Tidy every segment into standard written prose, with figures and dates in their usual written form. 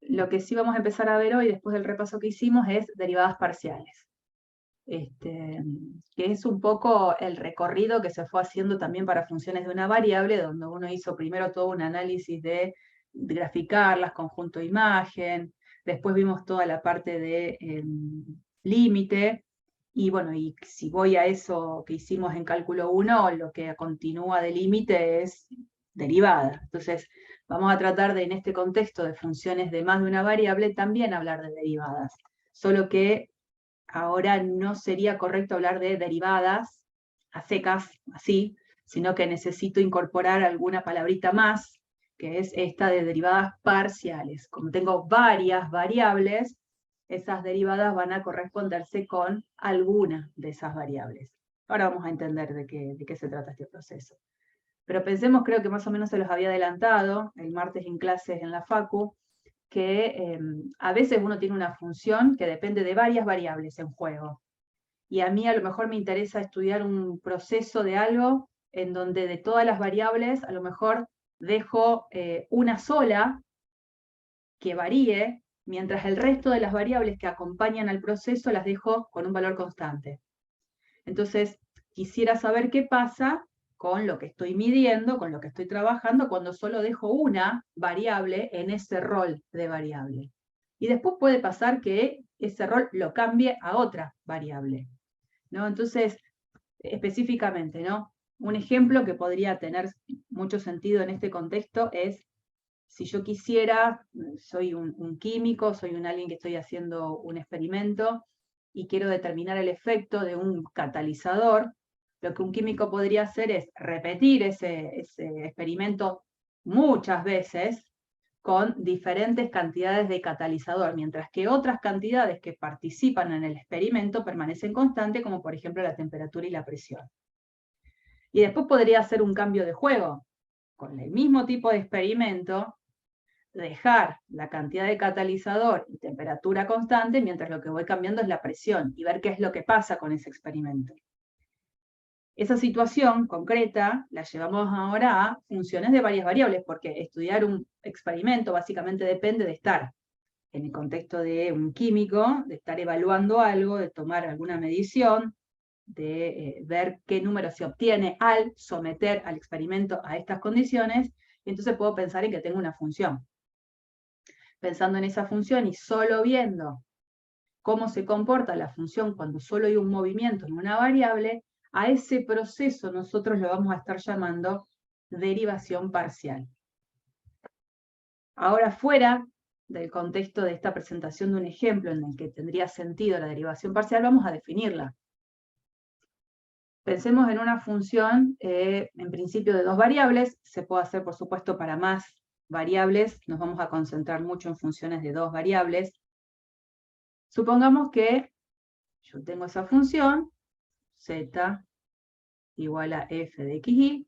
lo que sí vamos a empezar a ver hoy, después del repaso que hicimos, es derivadas parciales. Que es un poco el recorrido que se fue haciendo también para funciones de una variable, donde uno hizo primero todo un análisis de graficarlas, conjunto de imagen, después vimos toda la parte de límite, y bueno, y si voy a eso que hicimos en cálculo 1, lo que continúa de límite es derivada. Entonces, vamos a tratar de, en este contexto de funciones de más de una variable, también hablar de derivadas, solo que ahora no sería correcto hablar de derivadas a secas, así, sino que necesito incorporar alguna palabrita más, que es esta de derivadas parciales. Como tengo varias variables, esas derivadas van a corresponderse con alguna de esas variables. Ahora vamos a entender de qué se trata este proceso. Pero pensemos, creo que más o menos se los había adelantado el martes en clases en la Facu, que a veces uno tiene una función que depende de varias variables en juego. Y a mí a lo mejor me interesa estudiar un proceso de algo en donde de todas las variables a lo mejor dejo una sola que varíe, mientras el resto de las variables que acompañan al proceso las dejo con un valor constante. Entonces, quisiera saber qué pasa con lo que estoy midiendo, con lo que estoy trabajando, cuando solo dejo una variable en ese rol de variable. Y después puede pasar que ese rol lo cambie a otra variable, ¿no? Entonces, específicamente, ¿no? Un ejemplo que podría tener mucho sentido en este contexto es, si yo quisiera, soy un químico, soy alguien que estoy haciendo un experimento y quiero determinar el efecto de un catalizador, lo que un químico podría hacer es repetir ese experimento muchas veces con diferentes cantidades de catalizador, mientras que otras cantidades que participan en el experimento permanecen constantes, como por ejemplo la temperatura y la presión. Y después podría hacer un cambio de juego. Con el mismo tipo de experimento, dejar la cantidad de catalizador y temperatura constante, mientras lo que voy cambiando es la presión, y ver qué es lo que pasa con ese experimento. Esa situación concreta la llevamos ahora a funciones de varias variables, porque estudiar un experimento básicamente depende de estar en el contexto de un químico, de estar evaluando algo, de tomar alguna medición, de ver qué número se obtiene al someter al experimento a estas condiciones, y entonces puedo pensar en que tengo una función. Pensando en esa función y solo viendo cómo se comporta la función cuando solo hay un movimiento en una variable, a ese proceso nosotros lo vamos a estar llamando derivación parcial. Ahora, fuera del contexto de esta presentación de un ejemplo en el que tendría sentido la derivación parcial, vamos a definirla. Pensemos en una función, en principio, de dos variables. Se puede hacer, por supuesto, para más variables. Nos vamos a concentrar mucho en funciones de dos variables. Supongamos que yo tengo esa función, z igual a f de xy,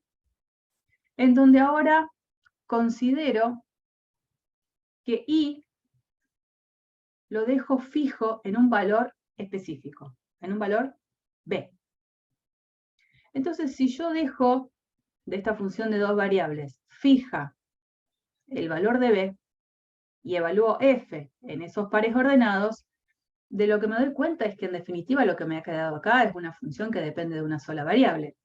en donde ahora considero que y lo dejo fijo en un valor específico, en un valor b. Entonces, si yo dejo de esta función de dos variables fija el valor de b y evalúo f en esos pares ordenados, de lo que me doy cuenta es que en definitiva lo que me ha quedado acá es una función que depende de una sola variable.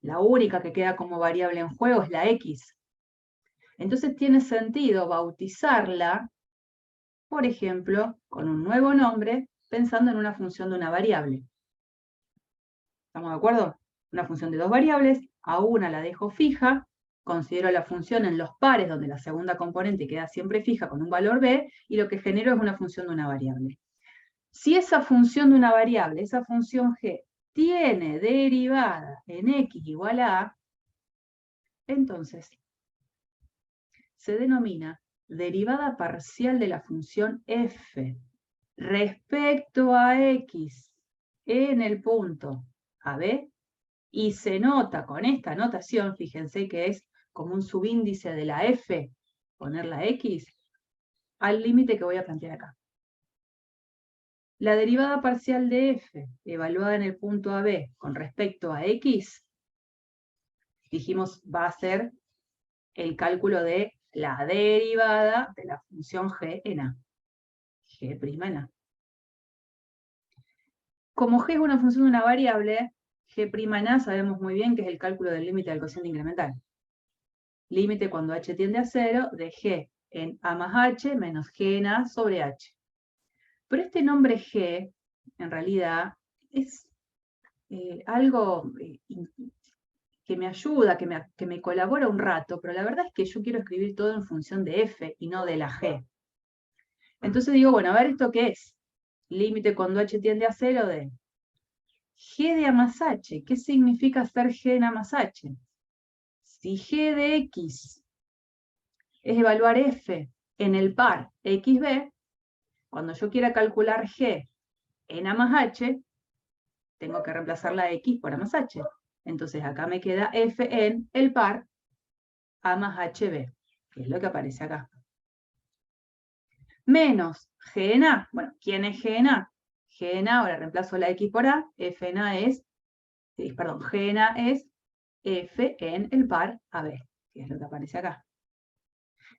La única que queda como variable en juego es la x. Entonces tiene sentido bautizarla, por ejemplo, con un nuevo nombre, pensando en una función de una variable. ¿Estamos de acuerdo? Una función de dos variables, a una la dejo fija, considero la función en los pares donde la segunda componente queda siempre fija con un valor b, y lo que genero es una función de una variable. Si esa función de una variable, esa función g, tiene derivada en x igual a a, entonces se denomina derivada parcial de la función f respecto a x en el punto AB, y se nota con esta notación, fíjense que es como un subíndice de la f, poner la x, al límite que voy a plantear acá. La derivada parcial de f, evaluada en el punto AB con respecto a x, dijimos va a ser el cálculo de la derivada de la función g en a. G' en a. Como g es una función de una variable, g' en a sabemos muy bien que es el cálculo del límite del cociente incremental. Límite cuando h tiende a 0 de g en a más h menos g en a sobre h. Pero este nombre g, en realidad, es algo que me ayuda, que me colabora un rato, pero la verdad es que yo quiero escribir todo en función de f y no de la g. Entonces digo, bueno, a ver, ¿esto qué es? Límite cuando h tiende a 0 de g de a más h. ¿Qué significa ser g en a más h? Si g de x es evaluar f en el par xb, cuando yo quiera calcular g en a más h, tengo que reemplazar la x por a más h. Entonces acá me queda f en el par a más hb, que es lo que aparece acá. Menos g en a. Bueno, ¿quién es g en a? G en a, ahora reemplazo la x por a, f en a es, perdón, g en a es f en el par ab, que es lo que aparece acá.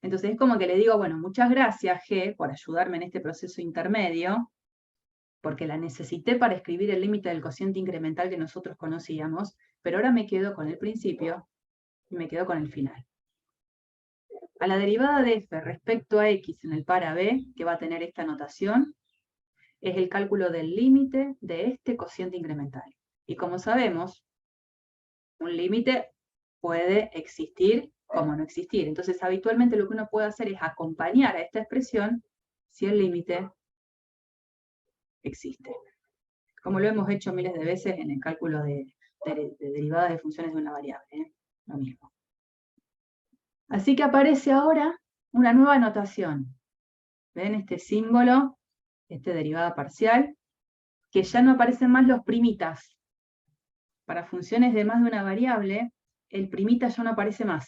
Entonces es como que le digo, bueno, muchas gracias G por ayudarme en este proceso intermedio, porque la necesité para escribir el límite del cociente incremental que nosotros conocíamos, pero ahora me quedo con el principio y me quedo con el final. A la derivada de f respecto a x en el par AB, que va a tener esta notación, es el cálculo del límite de este cociente incremental. Y como sabemos, un límite puede existir como no existir. Entonces, habitualmente lo que uno puede hacer es acompañar a esta expresión si el límite existe. Como lo hemos hecho miles de veces en el cálculo de derivadas de funciones de una variable. Lo mismo. Así que aparece ahora una nueva notación. ¿Ven este símbolo? Derivada parcial, que ya no aparecen más los primitas. Para funciones de más de una variable, el primita ya no aparece más.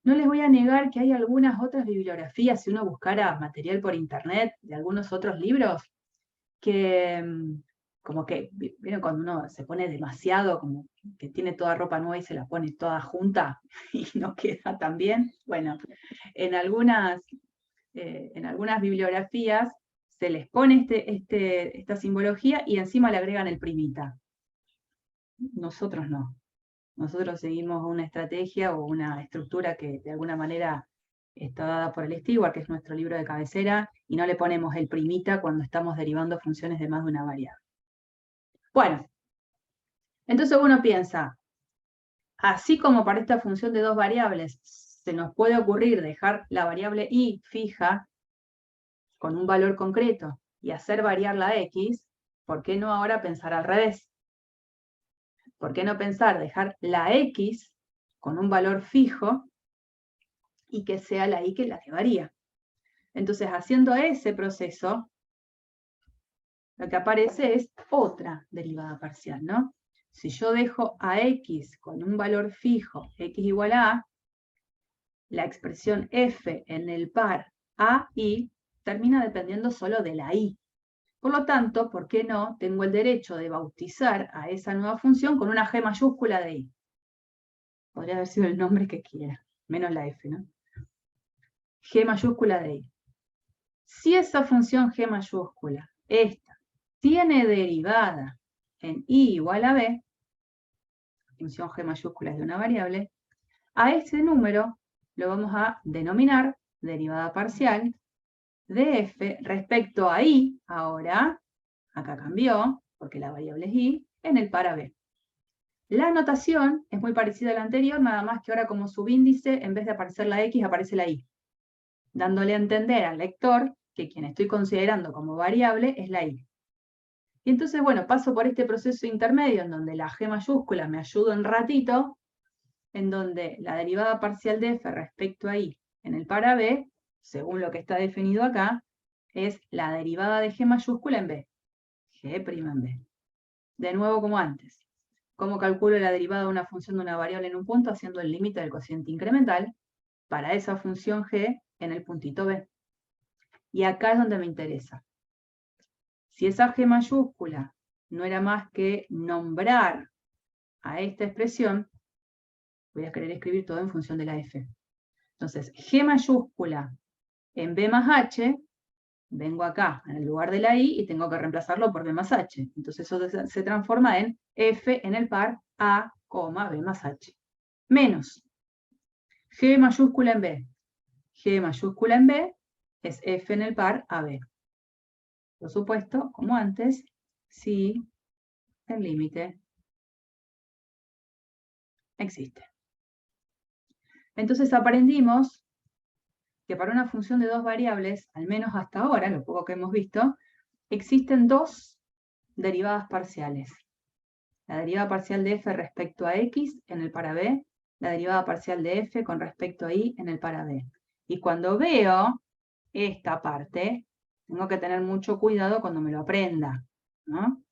No les voy a negar que hay algunas otras bibliografías, si uno buscara material por internet de algunos otros libros, que como que, ¿vieron cuando uno se pone demasiado, como que tiene toda ropa nueva y se la pone toda junta y no queda tan bien? Bueno, en algunas bibliografías se les pone esta simbología y encima le agregan el primita. Nosotros no. Nosotros seguimos una estrategia o una estructura que de alguna manera está dada por el Stewart, que es nuestro libro de cabecera, y no le ponemos el primita cuando estamos derivando funciones de más de una variable. Bueno, entonces uno piensa, así como para esta función de dos variables se nos puede ocurrir dejar la variable y fija con un valor concreto y hacer variar la x, ¿por qué no ahora pensar al revés? ¿Por qué no pensar dejar la x con un valor fijo y que sea la y la que varía? Entonces, haciendo ese proceso, lo que aparece es otra derivada parcial, ¿no? Si yo dejo a x con un valor fijo, x igual a a, la expresión f en el par a, y, termina dependiendo solo de la y. Por lo tanto, ¿por qué no tengo el derecho de bautizar a esa nueva función con una g mayúscula de y? Podría haber sido el nombre que quiera, menos la f, ¿no? G mayúscula de y. Si esa función g mayúscula, esta, tiene derivada en y igual a b, función g mayúscula es de una variable, a ese número lo vamos a denominar derivada parcial de f respecto a y, ahora, acá cambió, porque la variable es y, en el par b. La notación es muy parecida a la anterior, nada más que ahora como subíndice, en vez de aparecer la x, aparece la y, dándole a entender al lector que quien estoy considerando como variable es la y. Y entonces, bueno, paso por este proceso intermedio en donde la g mayúscula me ayuda un ratito, en donde la derivada parcial de f respecto a y en el par b, según lo que está definido acá, es la derivada de g mayúscula en b, g' en b. De nuevo como antes. ¿Cómo calculo la derivada de una función de una variable en un punto? Haciendo el límite del cociente incremental para esa función g en el puntito b. Y acá es donde me interesa. Si esa g mayúscula no era más que nombrar a esta expresión, voy a querer escribir todo en función de la f. Entonces, G mayúscula en B más H, vengo acá, en el lugar de la I, y tengo que reemplazarlo por B más H. Entonces eso se transforma en F en el par A, B más H. Menos G mayúscula en B. G mayúscula en B es F en el par AB. Por supuesto, como antes, si el límite existe. Entonces aprendimos que para una función de dos variables, al menos hasta ahora, lo poco que hemos visto, existen dos derivadas parciales. La derivada parcial de f respecto a x en el par B, la derivada parcial de f con respecto a y en el par B. Y cuando veo esta parte, tengo que tener mucho cuidado cuando me lo aprenda, ¿no?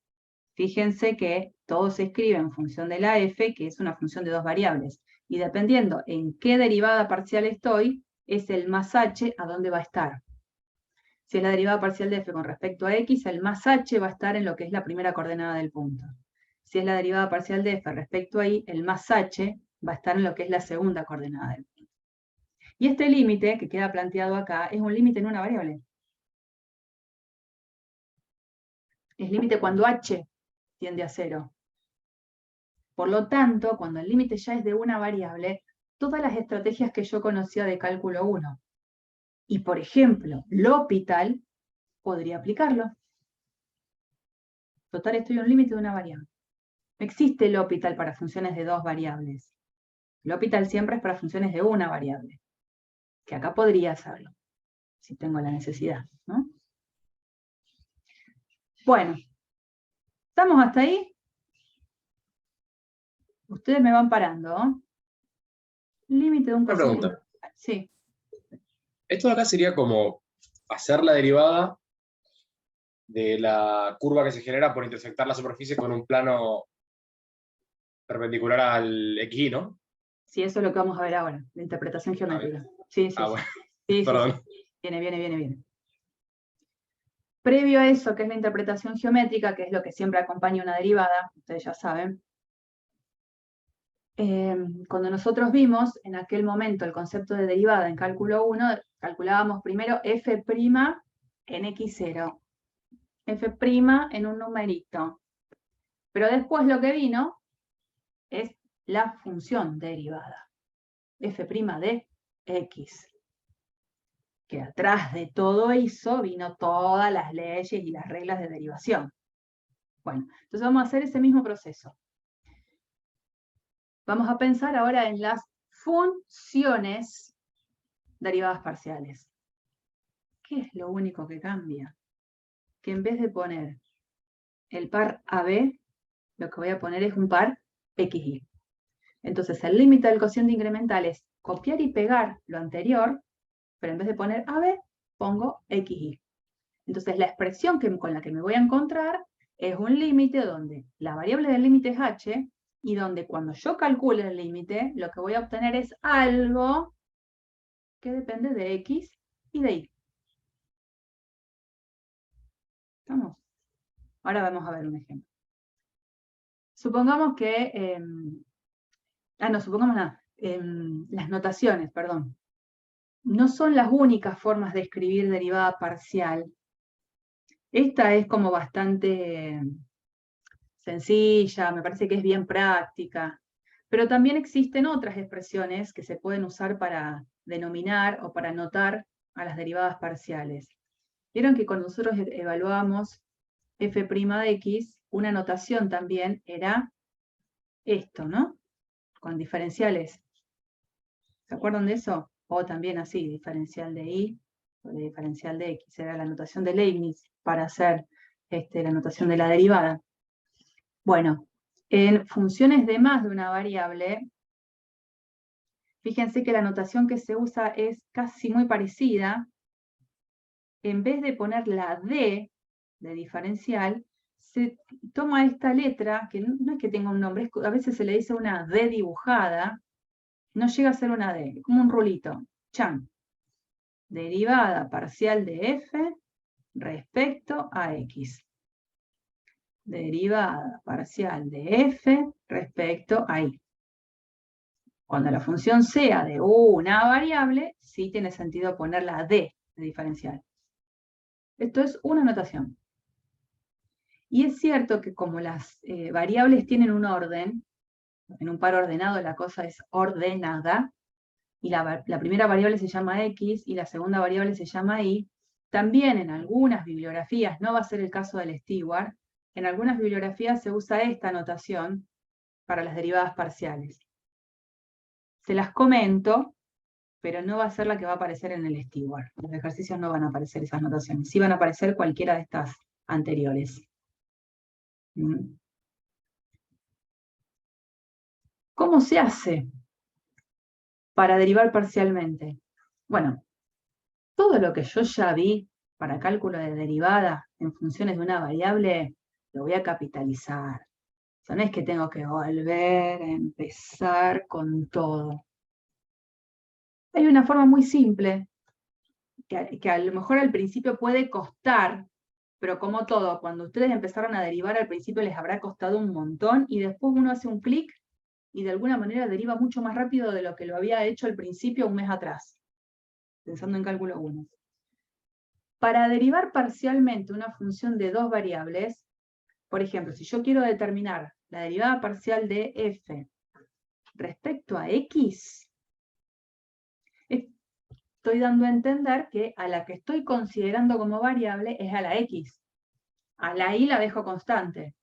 Fíjense que todo se escribe en función de la f, que es una función de dos variables. Y dependiendo en qué derivada parcial estoy, es el más h a dónde va a estar. Si es la derivada parcial de f con respecto a x, el más h va a estar en lo que es la primera coordenada del punto. Si es la derivada parcial de f respecto a y, el más h va a estar en lo que es la segunda coordenada del punto. Y este límite que queda planteado acá es un límite en una variable. Es límite cuando h tiende a 0. Por lo tanto, cuando el límite ya es de una variable, todas las estrategias que yo conocía de cálculo 1, y por ejemplo, L'Hopital, podría aplicarlo. Total, estoy en un límite de una variable. No existe L'Hopital para funciones de dos variables. L'Hopital siempre es para funciones de una variable, que acá podría hacerlo, si tengo la necesidad, ¿no? Bueno, ¿estamos hasta ahí? Ustedes me van parando, ¿no? Límite de un Una cociente. pregunta. Sí. Esto de acá sería como hacer la derivada de la curva que se genera por intersectar la superficie con un plano perpendicular al XY, ¿no? Sí, eso es lo que vamos a ver ahora, la interpretación geométrica. Sí, sí, sí. Bueno, Sí, sí, perdón. sí. Viene. Previo a eso, que es la interpretación geométrica, que es lo que siempre acompaña una derivada, ustedes ya saben, cuando nosotros vimos en aquel momento el concepto de derivada en cálculo 1, calculábamos primero f' en x0, f' en un numerito. Pero después lo que vino es la función derivada, f' de x. Que atrás de todo eso vino todas las leyes y las reglas de derivación. Bueno, entonces vamos a hacer ese mismo proceso. Vamos a pensar ahora en las funciones derivadas parciales. ¿Qué es lo único que cambia? Que en vez de poner el par AB, lo que voy a poner es un par XY. Entonces el límite del cociente incremental es copiar y pegar lo anterior, pero en vez de poner AB, pongo XY. Entonces la expresión con la que me voy a encontrar es un límite donde la variable del límite es h, y donde cuando yo calcule el límite, lo que voy a obtener es algo que depende de x y de y. ¿Estamos? Ahora vamos a ver un ejemplo. Supongamos que... supongamos nada. Las notaciones, perdón. No son las únicas formas de escribir derivada parcial. Esta es como bastante sencilla, me parece que es bien práctica. Pero también existen otras expresiones que se pueden usar para denominar o para notar a las derivadas parciales. Vieron que cuando nosotros evaluamos f' de x, una notación también era esto, ¿no? Con diferenciales. ¿Se acuerdan de eso? O también así, diferencial de y o de diferencial de x. Era la notación de Leibniz para hacer la notación de la derivada. Bueno, en funciones de más de una variable, fíjense que la notación que se usa es casi muy parecida. En vez de poner la D de diferencial, se toma esta letra, que no es que tenga un nombre, a veces se le dice una D dibujada, no llega a ser una D, como un rulito. Chan. Derivada parcial de f respecto a x. Derivada parcial de f respecto a y. Cuando la función sea de una variable, sí tiene sentido poner la d de diferencial. Esto es una notación. Y es cierto que como las variables tienen un orden, en un par ordenado la cosa es ordenada, y la primera variable se llama x y la segunda variable se llama y, también en algunas bibliografías, no va a ser el caso del Stewart, en algunas bibliografías se usa esta notación para las derivadas parciales. Se las comento, pero no va a ser la que va a aparecer en el Stewart. Los ejercicios no van a aparecer esas notaciones, sí van a aparecer cualquiera de estas anteriores. ¿Cómo se hace para derivar parcialmente? Bueno, todo lo que yo ya vi para cálculo de derivada en funciones de una variable, lo voy a capitalizar. O sea, no es que tengo que volver a empezar con todo. Hay una forma muy simple, que a lo mejor al principio puede costar, pero como todo, cuando ustedes empezaron a derivar al principio les habrá costado un montón, y después uno hace un clic y de alguna manera deriva mucho más rápido de lo que lo había hecho al principio un mes atrás, pensando en cálculo 1. Para derivar parcialmente una función de dos variables, por ejemplo, si yo quiero determinar la derivada parcial de f respecto a x, estoy dando a entender que a la que estoy considerando como variable es a la x. A la y la dejo constante.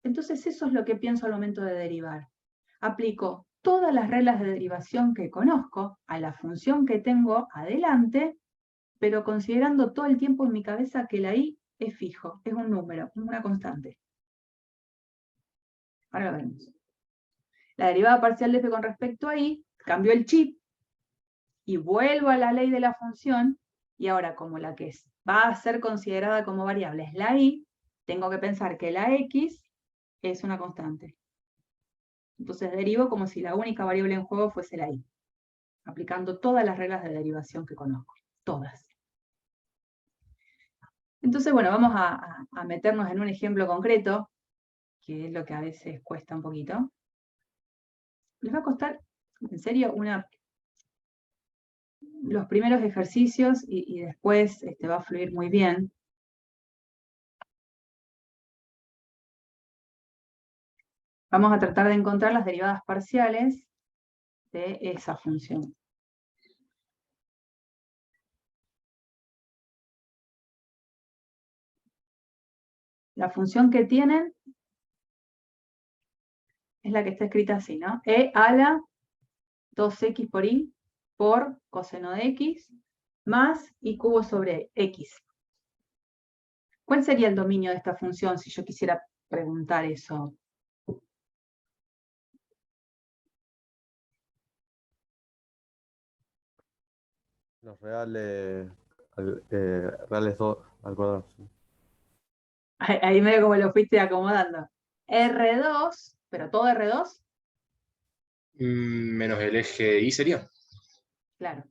Entonces eso es lo que pienso al momento de derivar. Aplico todas las reglas de derivación que conozco a la función que tengo adelante, pero considerando todo el tiempo en mi cabeza que la y es fijo, es un número, una constante. Ahora lo vemos. La derivada parcial de f con respecto a y, cambio el chip y vuelvo a la ley de la función, y ahora como la que va a ser considerada como variable es la y, tengo que pensar que la x es una constante. Entonces derivo como si la única variable en juego fuese la y, aplicando todas las reglas de derivación que conozco, todas. Entonces, bueno, vamos a meternos en un ejemplo concreto, que es lo que a veces cuesta un poquito. Les va a costar, en serio, los primeros ejercicios y después va a fluir muy bien. Vamos a tratar de encontrar las derivadas parciales de esa función. La función que tienen es la que está escrita así, ¿no? E a la 2x por y por coseno de x más y cubo sobre x. ¿Cuál sería el dominio de esta función si yo quisiera preguntar eso? Los reales, reales 2 al cuadrado. Sí. Ahí medio como lo fuiste acomodando. R2, pero todo R2. Menos el eje y sería. Claro.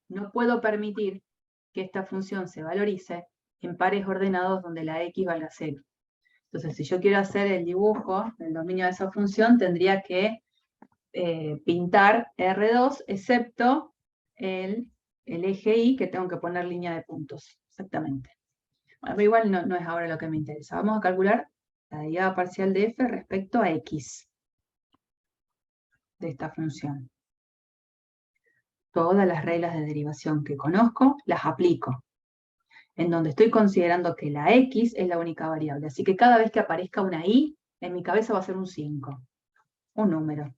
No puedo permitir que esta función se valorice en pares ordenados donde la x vale a 0. Entonces, si yo quiero hacer el dibujo del dominio de esa función, tendría que pintar R2, excepto el eje y, que tengo que poner línea de puntos. Exactamente. Bueno, pero igual no es ahora lo que me interesa. Vamos a calcular la derivada parcial de f respecto a x de esta función. Todas las reglas de derivación que conozco las aplico, en donde estoy considerando que la x es la única variable. Así que cada vez que aparezca una y, en mi cabeza va a ser un 5, un número.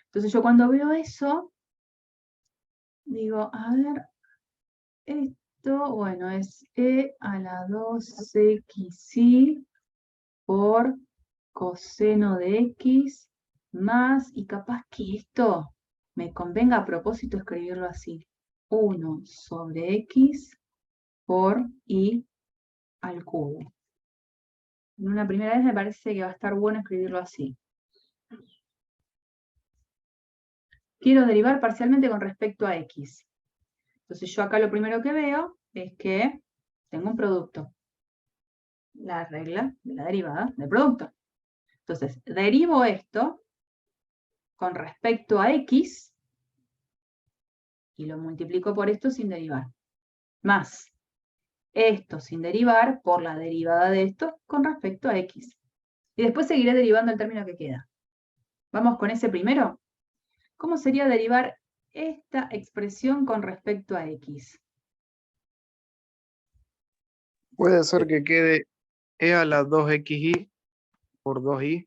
Entonces yo cuando veo eso, digo, a ver, esto, bueno, es e a la 2xy por coseno de x más, y capaz que esto me convenga a propósito escribirlo así, 1 sobre x por y al cubo. En una primera vez me parece que va a estar bueno escribirlo así. Quiero derivar parcialmente con respecto a x. Entonces yo acá lo primero que veo es que tengo un producto. La regla de la derivada del producto. Entonces, derivo esto con respecto a x, y lo multiplico por esto sin derivar, más esto sin derivar por la derivada de esto con respecto a x. Y después seguiré derivando el término que queda. ¿Vamos con ese primero? ¿Cómo sería derivar esta expresión con respecto a x? Puede ser que quede e a la 2xy por 2y.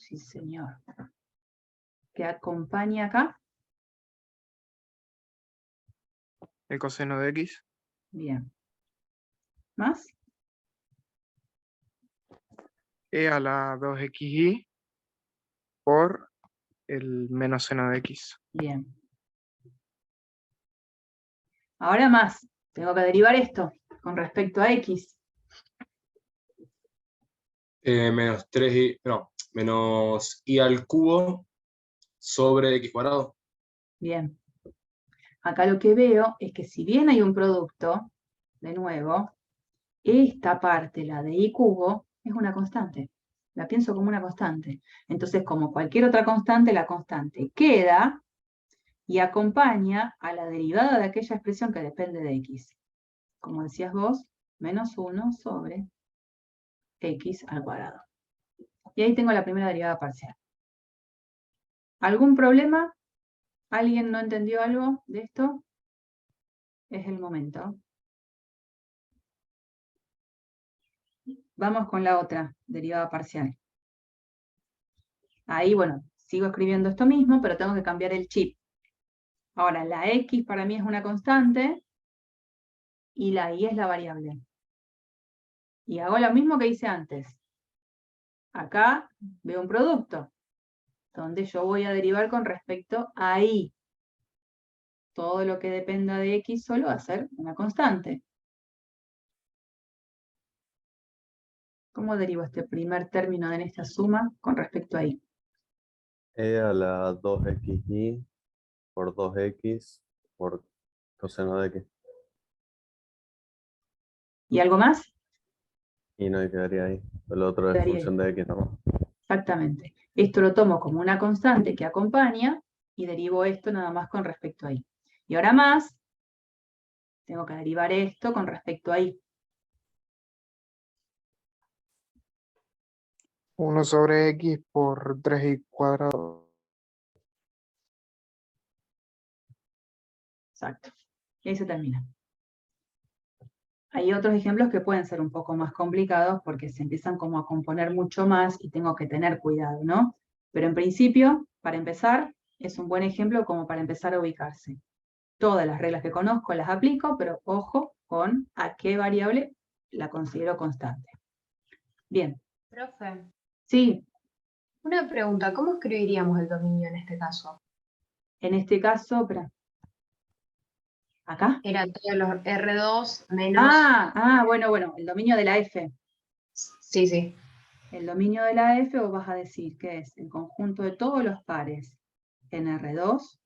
Sí, señor. ¿Qué acompaña acá? El coseno de x. Bien. ¿Más? E a la 2xy por el menos seno de x. Bien. Ahora más. Tengo que derivar esto con respecto a x. Menos 3y, no, menos y al cubo sobre x cuadrado. Bien. Acá lo que veo es que si bien hay un producto, de nuevo, esta parte, la de y cubo, es una constante. La pienso como una constante. Entonces, como cualquier otra constante, la constante queda y acompaña a la derivada de aquella expresión que depende de x. Como decías vos, menos 1 sobre x al cuadrado. Y ahí tengo la primera derivada parcial. ¿Algún problema? ¿Alguien no entendió algo de esto? Es el momento. Vamos con la otra derivada parcial. Ahí, bueno, sigo escribiendo esto mismo, pero tengo que cambiar el chip. Ahora, la x para mí es una constante y la y es la variable. Y hago lo mismo que hice antes. Acá veo un producto, donde yo voy a derivar con respecto a y. Todo lo que dependa de x solo va a ser una constante. ¿Cómo derivo este primer término en esta suma con respecto a y? E a la 2xy por 2x por coseno de x. ¿Y algo más? Y no quedaría ahí. El otro es Quedaría ahí. función de x nomás. Exactamente. Esto lo tomo como una constante que acompaña y derivo esto nada más con respecto a y. Y ahora más, tengo que derivar esto con respecto a y. 1 sobre x por 3y cuadrado. Exacto. Y ahí se termina. Hay otros ejemplos que pueden ser un poco más complicados porque se empiezan como a componer mucho más y tengo que tener cuidado, ¿no? Pero en principio, para empezar, es un buen ejemplo como para empezar a ubicarse. Todas las reglas que conozco las aplico, pero ojo con a qué variable la considero constante. Bien. Profe, Sí, una pregunta, ¿cómo escribiríamos el dominio en este caso? en este caso, espera. ¿Acá? Era todos los R2 menos... Bueno, el dominio de la F. Sí, sí. El dominio de la F, vos vas a decir que es el conjunto de todos los pares en R2,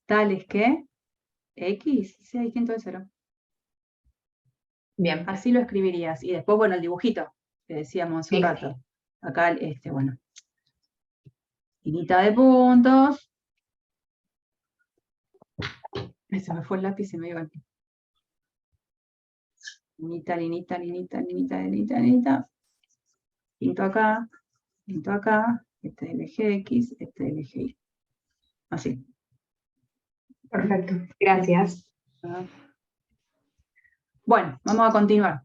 tales que X sea distinto de 0. Bien. Así lo escribirías. Y después, bueno, el dibujito que decíamos hace un Sí. rato. Acá, bueno, linita de puntos. Se me fue el lápiz y se me iba aquí. Linita, linita, linita, linita, linita, linita. Pinto acá, este es el eje X, este es el eje Y. Así. Perfecto. Gracias. Bueno, vamos a continuar.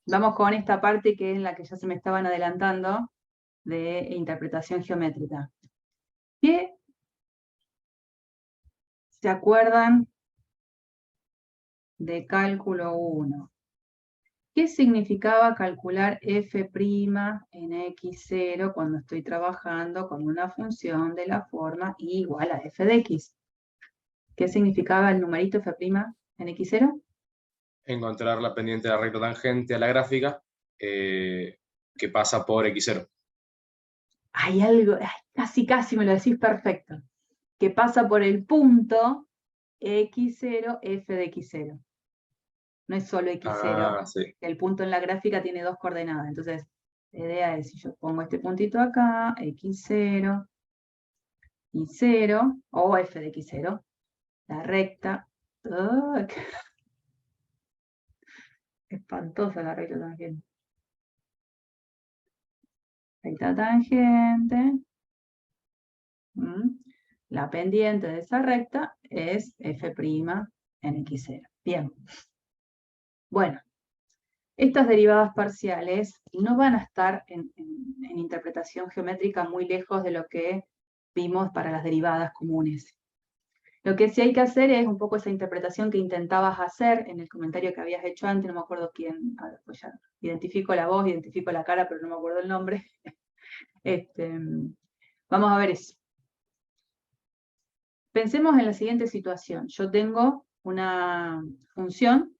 Vamos con esta parte que es la que ya se me estaban adelantando de interpretación geométrica. ¿Qué se acuerdan de cálculo 1? ¿Qué significaba calcular f' en x0 cuando estoy trabajando con una función de la forma y igual a f de x? ¿Qué significaba el numerito f' en x0? Encontrar la pendiente de la recta tangente a la gráfica que pasa por x0. Hay algo, casi me lo decís perfecto, que pasa por el punto x0, f de x0. No es solo x0, Ah, sí. el punto en la gráfica tiene dos coordenadas, entonces La idea es, si yo pongo este puntito acá, x0, y0, o f de x0, la recta, ¡oh! Qué espantosa la recta tangente. Recta tangente. La pendiente de esa recta es f' en x0. Bien. Bueno, estas derivadas parciales no van a estar en interpretación geométrica muy lejos de lo que vimos para las derivadas comunes. Lo que sí hay que hacer es un poco esa interpretación que intentabas hacer en el comentario que habías hecho antes, no me acuerdo quién, pues ya identifico la voz, identifico la cara, pero no me acuerdo el nombre. Vamos a ver eso. Pensemos en la siguiente situación. Yo tengo una función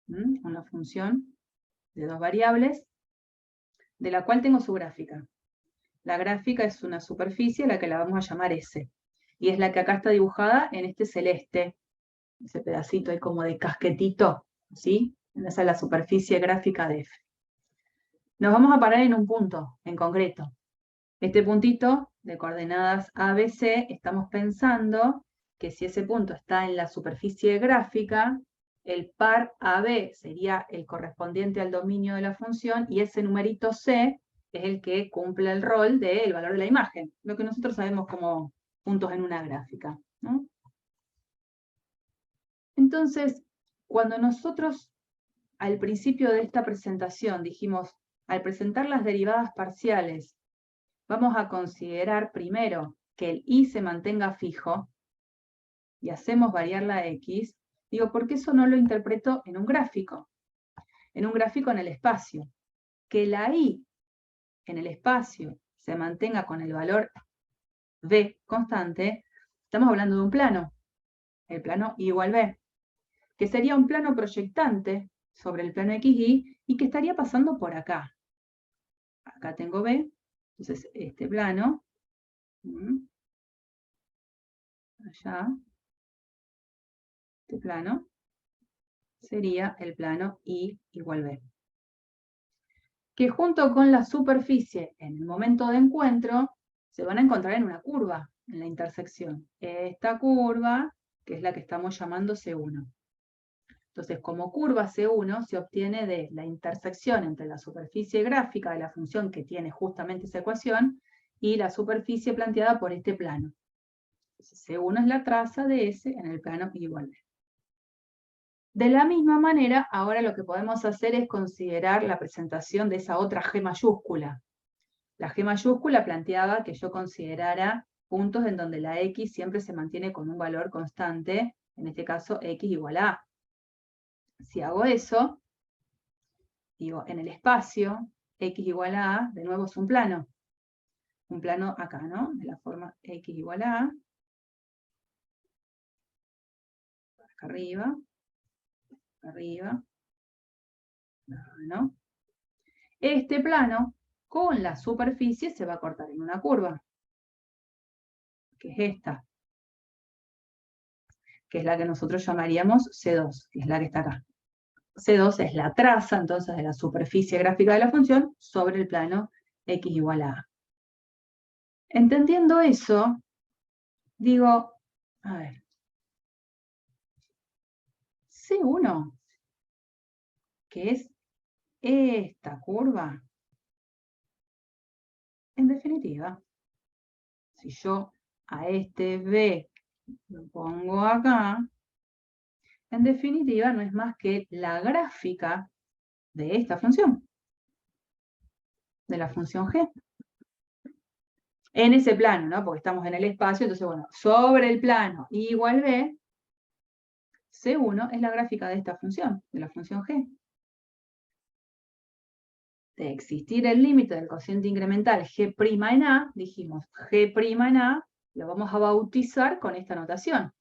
de dos variables, de la cual tengo su gráfica. La gráfica es una superficie a la que la vamos a llamar S. Y es la que acá está dibujada en este celeste. Ese pedacito ahí como de casquetito, ¿sí? Esa es la superficie gráfica de F. Nos vamos a parar en un punto en concreto. Este puntito de coordenadas ABC, estamos pensando que si ese punto está en la superficie gráfica, el par AB sería el correspondiente al dominio de la función y ese numerito C es el que cumple el rol del valor de la imagen, lo que nosotros sabemos como puntos en una gráfica, ¿no? Entonces, cuando nosotros al principio de esta presentación dijimos, al presentar las derivadas parciales, vamos a considerar primero que el y se mantenga fijo y hacemos variar la x, digo, ¿por qué eso no lo interpreto en un gráfico? En un gráfico en el espacio. Que la y en el espacio se mantenga con el valor b constante, estamos hablando de un plano, el plano y igual b, que sería un plano proyectante sobre el plano XY y que estaría pasando por acá. Acá tengo b, entonces este plano, allá, este plano, sería el plano I igual B. Que junto con la superficie en el momento de encuentro, se van a encontrar en una curva, en la intersección. Esta curva, que es la que estamos llamando C1. Entonces, como curva C1 se obtiene de la intersección entre la superficie gráfica de la función que tiene justamente esa ecuación y la superficie planteada por este plano. Entonces, C1 es la traza de S en el plano igual B. De la misma manera, ahora lo que podemos hacer es considerar la presentación de esa otra G mayúscula. La G mayúscula planteaba que yo considerara puntos en donde la X siempre se mantiene con un valor constante, en este caso X igual a A. Si hago eso, digo, en el espacio, X igual a A, de nuevo es un plano. Un plano acá, ¿no? De la forma X igual a A. Acá arriba. Arriba. ¿No? Este plano, con la superficie, se va a cortar en una curva, que es esta, que es la que nosotros llamaríamos C2, que es la que está acá. C2 es la traza, entonces, de la superficie gráfica de la función sobre el plano X igual a A. Entendiendo eso, digo, a ver, C1, que es esta curva, en definitiva, si yo a este B lo pongo acá, en definitiva no es más que la gráfica de esta función, de la función G. En ese plano, ¿no? Porque estamos en el espacio, entonces, bueno, sobre el plano I igual B, C1 es la gráfica de esta función, de la función G. De existir el límite del cociente incremental G' en A, dijimos G' en A, lo vamos a bautizar con esta notación.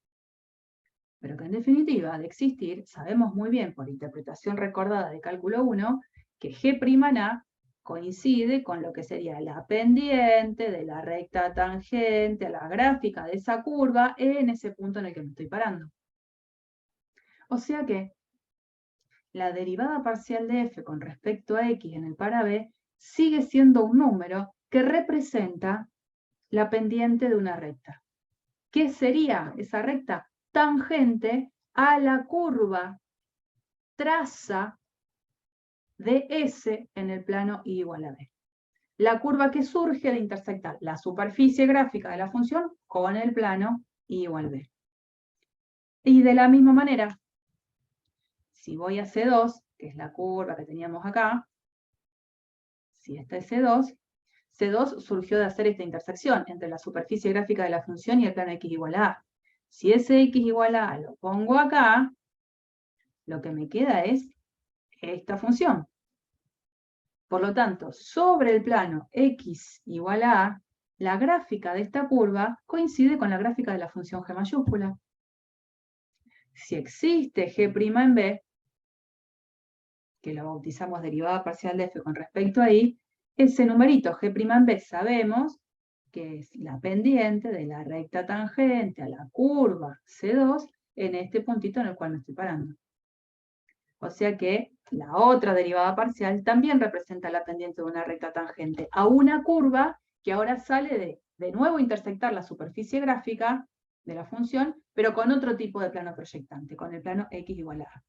Pero que en definitiva, de existir, sabemos muy bien por interpretación recordada de cálculo 1, que G' en A coincide con lo que sería la pendiente de la recta tangente a la gráfica de esa curva en ese punto en el que me estoy parando. O sea que la derivada parcial de f con respecto a x en el par AB sigue siendo un número que representa la pendiente de una recta. ¿Qué sería esa recta? Tangente a la curva traza de S en el plano I igual a B. La curva que surge de intersectar la superficie gráfica de la función con el plano I igual a B. Y de la misma manera, si voy a C2, que es la curva que teníamos acá, si esta es C2, C2 surgió de hacer esta intersección entre la superficie gráfica de la función y el plano X igual a A. Si ese X igual a A lo pongo acá, lo que me queda es esta función. Por lo tanto, sobre el plano X igual a A, la gráfica de esta curva coincide con la gráfica de la función G mayúscula. Si existe G' en B, que lo bautizamos derivada parcial de f con respecto a I, ese numerito G' en B sabemos que es la pendiente de la recta tangente a la curva C2 en este puntito en el cual me estoy parando. O sea que la otra derivada parcial también representa la pendiente de una recta tangente a una curva que ahora sale de nuevo intersectar la superficie gráfica de la función, pero con otro tipo de plano proyectante, con el plano X igual a A.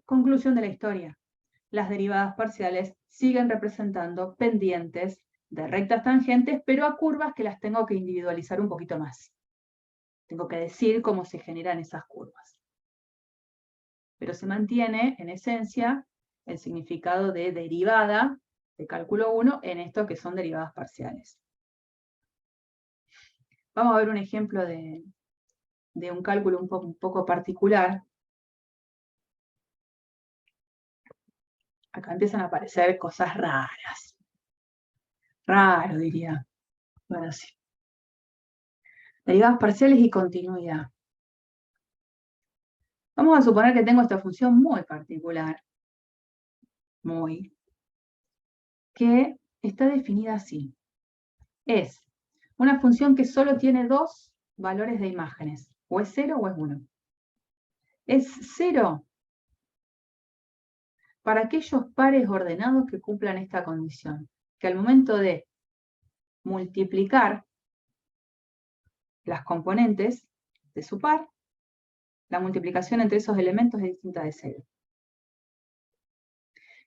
Conclusión de la historia. Las derivadas parciales siguen representando pendientes de rectas tangentes, pero a curvas que las tengo que individualizar un poquito más. Tengo que decir cómo se generan esas curvas. Pero se mantiene, en esencia, el significado de derivada de cálculo 1 en esto que son derivadas parciales. Vamos a ver un ejemplo de un cálculo un poco particular. Acá empiezan a aparecer cosas raras. Raro, diría. Bueno, sí. Derivadas parciales y continuidad. Vamos a suponer que tengo esta función muy particular, que está definida así. Es una función que solo tiene dos valores de imágenes, o es 0 o es 1. Es 0 para aquellos pares ordenados que cumplan esta condición, que al momento de multiplicar las componentes de su par, la multiplicación entre esos elementos es distinta de 0.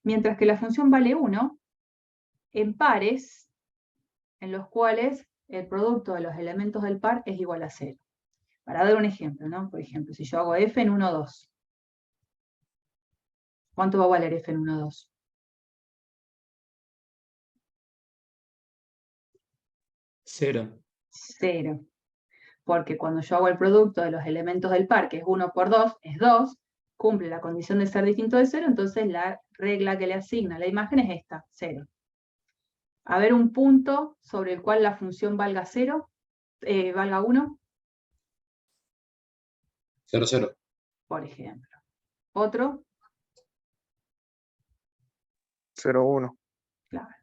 Mientras que la función vale 1 en pares en los cuales el producto de los elementos del par es igual a 0. Para dar un ejemplo, ¿no? Por ejemplo, si yo hago f en 1, 2. ¿Cuánto va a valer f en 1, 2? 0. 0. Porque cuando yo hago el producto de los elementos del par, que es 1 por 2, es 2, cumple la condición de ser distinto de 0, entonces la regla que le asigna a la imagen es esta, 0. A ver un punto sobre el cual la función valga 0, valga 1. 0, 0. Por ejemplo. Otro. 0, 1. Claro.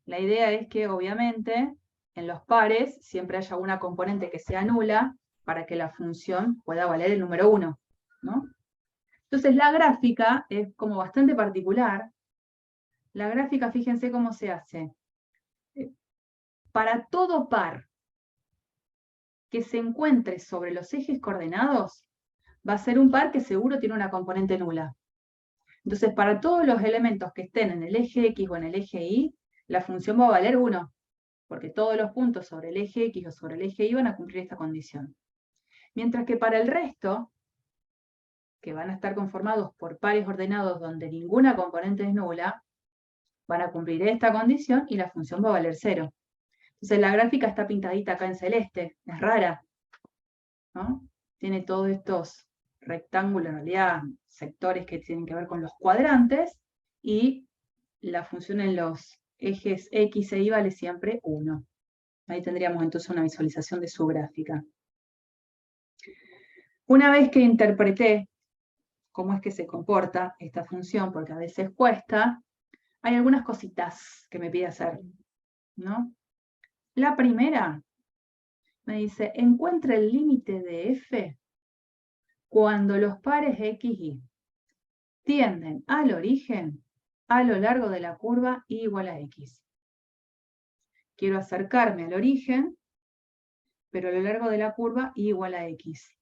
La idea es que, obviamente, en los pares siempre haya una componente que sea nula para que la función pueda valer el número 1, ¿no? Entonces la gráfica es como bastante particular. La gráfica, fíjense cómo se hace. Para todo par que se encuentre sobre los ejes coordenados, va a ser un par que seguro tiene una componente nula. Entonces, para todos los elementos que estén en el eje X o en el eje Y, la función va a valer 1, porque todos los puntos sobre el eje X o sobre el eje Y van a cumplir esta condición. Mientras que para el resto, que van a estar conformados por pares ordenados donde ninguna componente es nula, van a cumplir esta condición y la función va a valer 0. Entonces la gráfica está pintadita acá en celeste, es rara, ¿no? Tiene todos estos rectángulos, en realidad sectores que tienen que ver con los cuadrantes, y la función en los ejes X e Y vale siempre 1. Ahí tendríamos entonces una visualización de su gráfica. Una vez que interpreté cómo es que se comporta esta función, porque a veces cuesta, hay algunas cositas que me pide hacer, ¿no? La primera me dice, encuentra el límite de f cuando los pares x y tienden al origen a lo largo de la curva y igual a x. Quiero acercarme al origen, pero a lo largo de la curva y igual a x.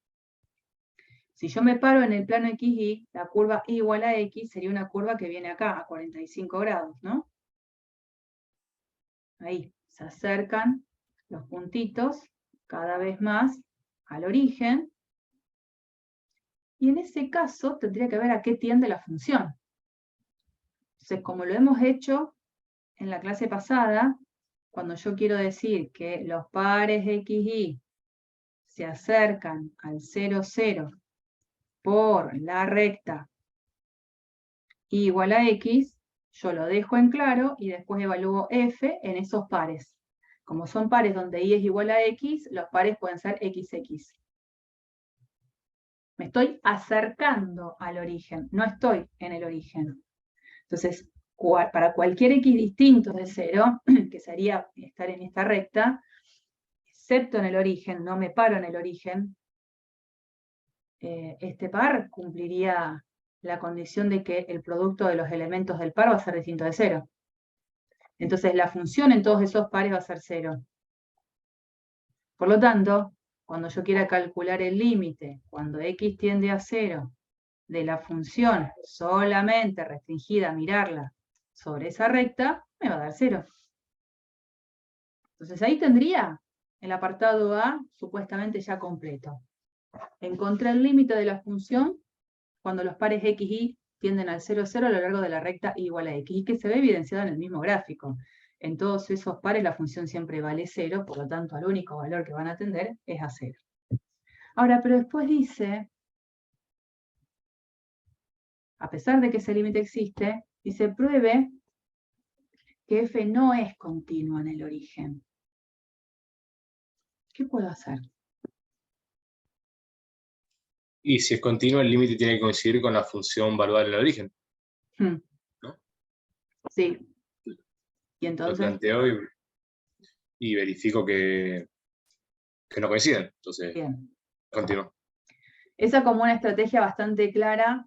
Si yo me paro en el plano XY, la curva y igual a x sería una curva que viene acá, a 45 grados, ¿no? Ahí, se acercan los puntitos cada vez más al origen. Y en ese caso tendría que ver a qué tiende la función. Entonces, como lo hemos hecho en la clase pasada, cuando yo quiero decir que los pares XY se acercan al 0, 0 por la recta y igual a x, yo lo dejo en claro y después evalúo f en esos pares. Como son pares donde y es igual a x, los pares pueden ser xx. Me estoy acercando al origen, no estoy en el origen. Entonces, para cualquier x distinto de 0, que sería estar en esta recta, excepto en el origen, no me paro en el origen, este par cumpliría la condición de que el producto de los elementos del par va a ser distinto de 0. Entonces la función en todos esos pares va a ser 0. Por lo tanto, cuando yo quiera calcular el límite, cuando x tiende a 0, de la función solamente restringida a mirarla sobre esa recta, me va a dar 0. Entonces ahí tendría el apartado A supuestamente ya completo. Encontré el límite de la función cuando los pares x, y tienden al 0, 0 a lo largo de la recta y igual a x, y que se ve evidenciado en el mismo gráfico. En todos esos pares la función siempre vale 0, por lo tanto el único valor que van a tender es a 0. Ahora, pero después dice, a pesar de que ese límite existe, dice pruebe que f no es continua en el origen. ¿Qué puedo hacer? Y si es continuo, el límite tiene que coincidir con la función valuada en el origen. ¿No? Sí. Y Lo entonces... planteo y verifico que no coinciden. Entonces, Bien. continúo. Esa como una estrategia bastante clara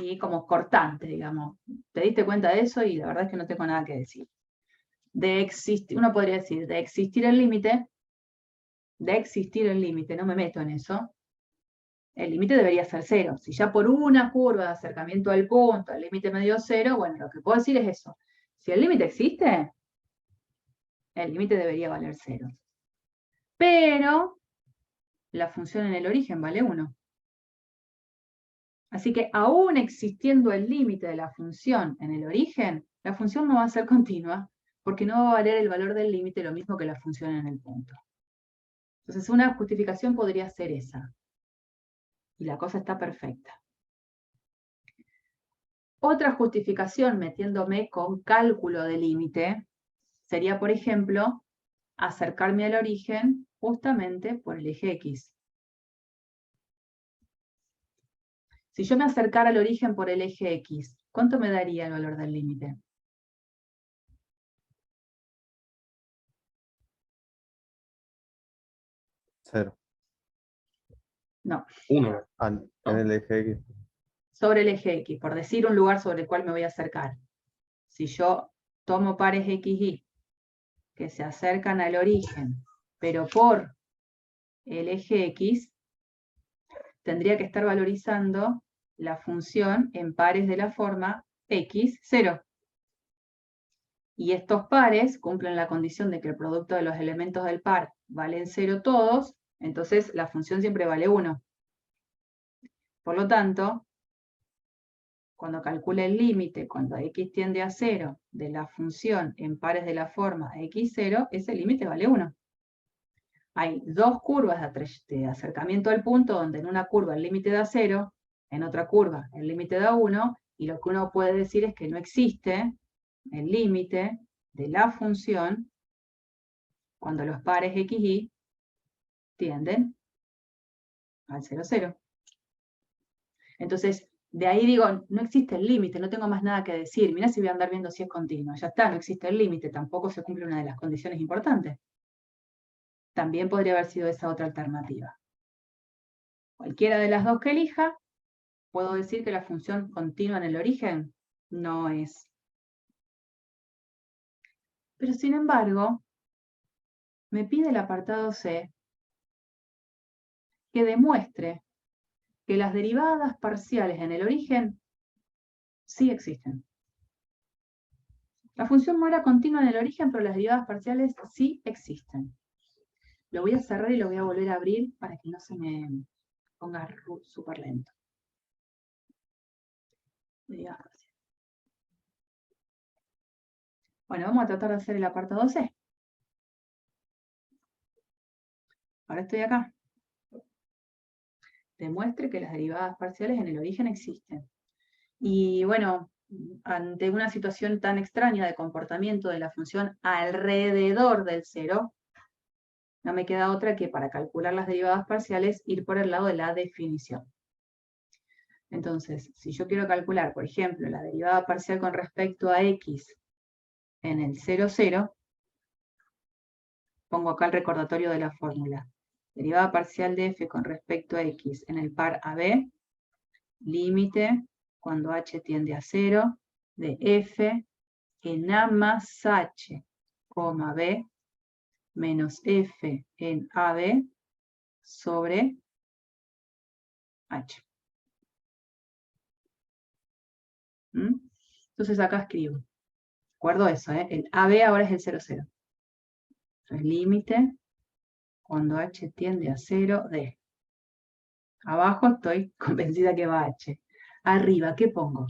y como cortante, digamos. Te diste cuenta de eso y la verdad es que no tengo nada que decir. Uno podría decir, de existir el límite, no me meto en eso, el límite debería ser 0. Si ya por una curva de acercamiento al punto, el límite me dio 0, bueno, lo que puedo decir es eso. Si el límite existe, el límite debería valer 0. Pero la función en el origen vale 1. Así que aún existiendo el límite de la función en el origen, la función no va a ser continua, porque no va a valer el valor del límite lo mismo que la función en el punto. Entonces una justificación podría ser esa. Y la cosa está perfecta. Otra justificación metiéndome con cálculo de límite sería, por ejemplo, acercarme al origen justamente por el eje X. Si yo me acercara al origen por el eje X, ¿cuánto me daría el valor del límite? Cero. No. 1. En el eje X. Sobre el eje X, por decir un lugar sobre el cual me voy a acercar. Si yo tomo pares XY que se acercan al origen, pero por el eje X, tendría que estar valorizando la función en pares de la forma X, 0. Y estos pares cumplen la condición de que el producto de los elementos del par valen 0 todos, entonces la función siempre vale 1. Por lo tanto, cuando calcule el límite, cuando x tiende a 0, de la función en pares de la forma x0, ese límite vale 1. Hay dos curvas de acercamiento al punto, donde en una curva el límite da 0, en otra curva el límite da 1, y lo que uno puede decir es que no existe el límite de la función cuando los pares x, y tienden al 0, 0. Entonces, de ahí digo, no existe el límite, no tengo más nada que decir. Mirá si voy a andar viendo si es continuo. Ya está, no existe el límite, tampoco se cumple una de las condiciones importantes. También podría haber sido esa otra alternativa. Cualquiera de las dos que elija, puedo decir que la función continua en el origen no es Pero sin embargo, me pide el apartado C que demuestre que las derivadas parciales en el origen sí existen. La función no era continua en el origen, pero las derivadas parciales sí existen. Lo voy a cerrar y lo voy a volver a abrir para que no se me ponga súper lento. Bueno, vamos a tratar de hacer el apartado C. Ahora estoy acá. Demuestre que las derivadas parciales en el origen existen. Y bueno, ante una situación tan extraña de comportamiento de la función alrededor del cero, no me queda otra que para calcular las derivadas parciales ir por el lado de la definición. Entonces, si yo quiero calcular, por ejemplo, la derivada parcial con respecto a x en el 0, 0, pongo acá el recordatorio de la fórmula. Derivada parcial de f con respecto a x en el par AB, límite cuando h tiende a 0, de f en a más h, b, menos f en AB sobre h. Entonces acá escribo. Recuerdo eso, el AB ahora es el 0, 0. Entonces límite cuando h tiende a 0 de. Abajo estoy convencida que va h. Arriba, ¿qué pongo?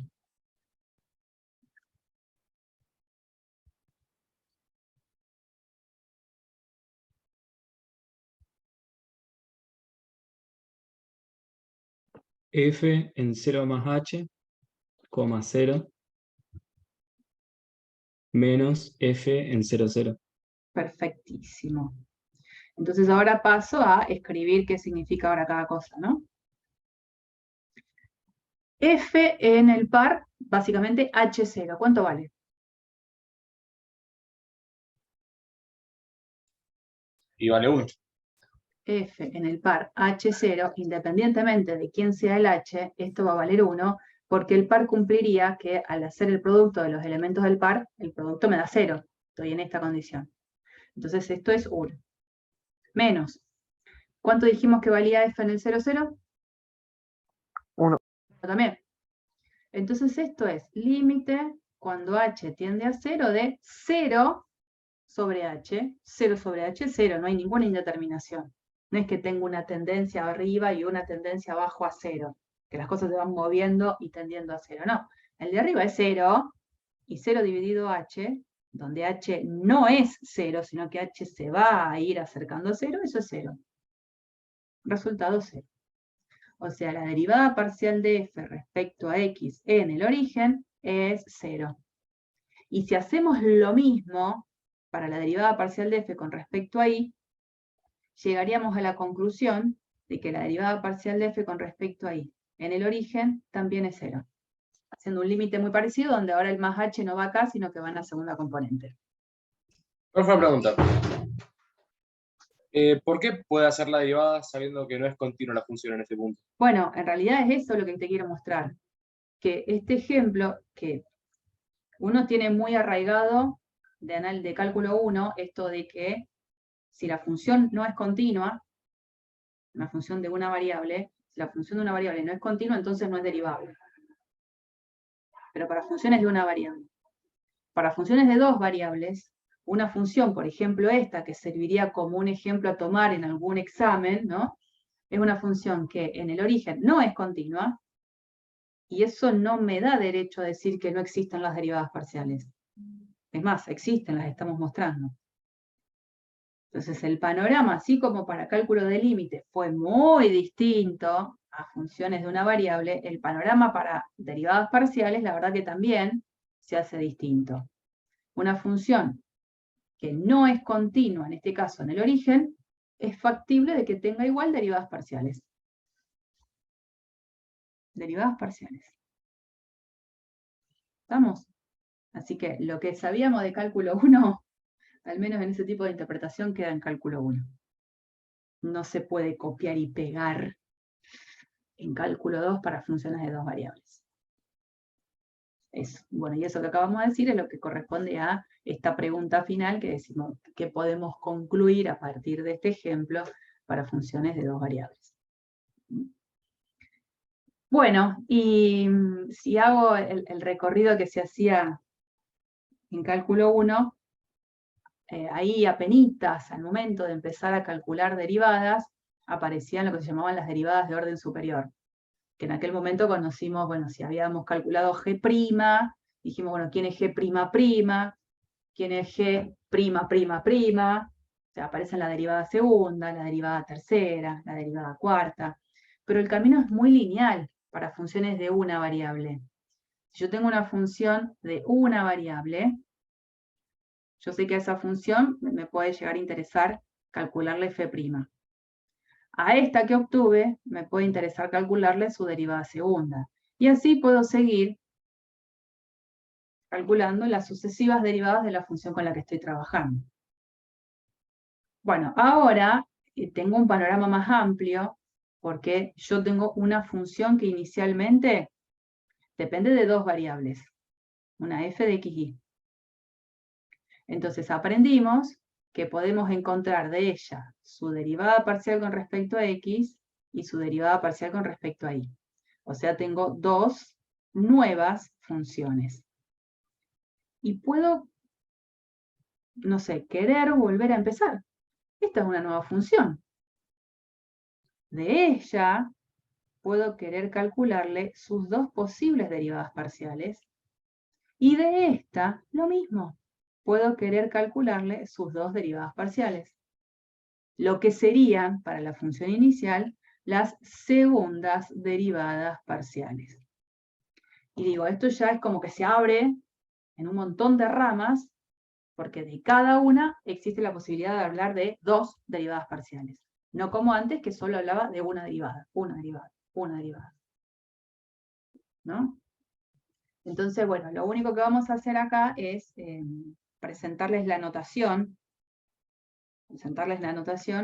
F en 0 más h, 0, menos F en 0, 0. Perfectísimo. Entonces ahora paso a escribir qué significa ahora cada cosa, ¿no? F en el par, básicamente H0. ¿Cuánto vale? Y vale 1. F en el par H0, independientemente de quién sea el H, esto va a valer 1, porque el par cumpliría que al hacer el producto de los elementos del par, el producto me da 0. Estoy en esta condición. Entonces esto es 1. Menos. ¿Cuánto dijimos que valía F en el 0, 0? 1. También. Entonces esto es límite cuando h tiende a 0 de 0 sobre h. 0 sobre h, 0. No hay ninguna indeterminación. No es que tengo una tendencia arriba y una tendencia abajo a 0. Que las cosas se van moviendo y tendiendo a 0. No. El de arriba es 0 y 0 dividido h, donde h no es 0, sino que h se va a ir acercando a 0, eso es 0. Resultado 0. O sea, la derivada parcial de f respecto a x en el origen es 0. Y si hacemos lo mismo para la derivada parcial de f con respecto a y, llegaríamos a la conclusión de que la derivada parcial de f con respecto a y en el origen también es 0. Haciendo un límite muy parecido, donde ahora el más h no va acá, sino que va en la segunda componente. Profe, una pregunta. ¿Por qué puede hacer la derivada sabiendo que no es continua la función en este punto? Bueno, en realidad es eso lo que te quiero mostrar. Que este ejemplo, que uno tiene muy arraigado de cálculo 1, esto de que si la función no es continua, una función de una variable, si la función de una variable no es continua, entonces no es derivable. Pero para funciones de una variable. Para funciones de dos variables, una función, por ejemplo esta, que serviría como un ejemplo a tomar en algún examen, ¿no? Es una función que en el origen no es continua, y eso no me da derecho a decir que no existen las derivadas parciales. Es más, existen, las estamos mostrando. Entonces el panorama, así como para cálculo de límite, fue muy distinto a funciones de una variable, el panorama para derivadas parciales, la verdad que también se hace distinto. Una función que no es continua, en este caso en el origen, es factible de que tenga igual derivadas parciales. Derivadas parciales. ¿Estamos? Así que lo que sabíamos de cálculo 1, al menos en ese tipo de interpretación, queda en cálculo 1. No se puede copiar y pegar en cálculo 2 para funciones de dos variables. Eso. Bueno, y eso que acabamos de decir es lo que corresponde a esta pregunta final que decimos que podemos concluir a partir de este ejemplo para funciones de dos variables. Bueno, y si hago el recorrido que se hacía en cálculo 1, ahí apenitas, al momento de empezar a calcular derivadas, aparecían lo que se llamaban las derivadas de orden superior, que en aquel momento conocimos, bueno, si habíamos calculado G', dijimos, bueno, ¿quién es G''? ¿Quién es G'''? O sea, aparecen la derivada segunda, la derivada tercera, la derivada cuarta, pero el camino es muy lineal para funciones de una variable. Si yo tengo una función de una variable, yo sé que a esa función me puede llegar a interesar calcularle f'. A esta que obtuve me puede interesar calcularle su derivada segunda. Y así puedo seguir calculando las sucesivas derivadas de la función con la que estoy trabajando. Bueno, ahora tengo un panorama más amplio porque yo tengo una función que inicialmente depende de dos variables, una f de xy. Entonces aprendimos que podemos encontrar de ella su derivada parcial con respecto a x y su derivada parcial con respecto a y. O sea, tengo dos nuevas funciones. Y puedo, no sé, querer volver a empezar. Esta es una nueva función. De ella puedo querer calcularle sus dos posibles derivadas parciales. Y de esta, lo mismo. Puedo querer calcularle sus dos derivadas parciales. Lo que serían, para la función inicial, las segundas derivadas parciales. Y digo, esto ya es como que se abre en un montón de ramas, porque de cada una existe la posibilidad de hablar de dos derivadas parciales. No como antes, que solo hablaba de una derivada. ¿No? Entonces, bueno, lo único que vamos a hacer acá es presentarles la notación,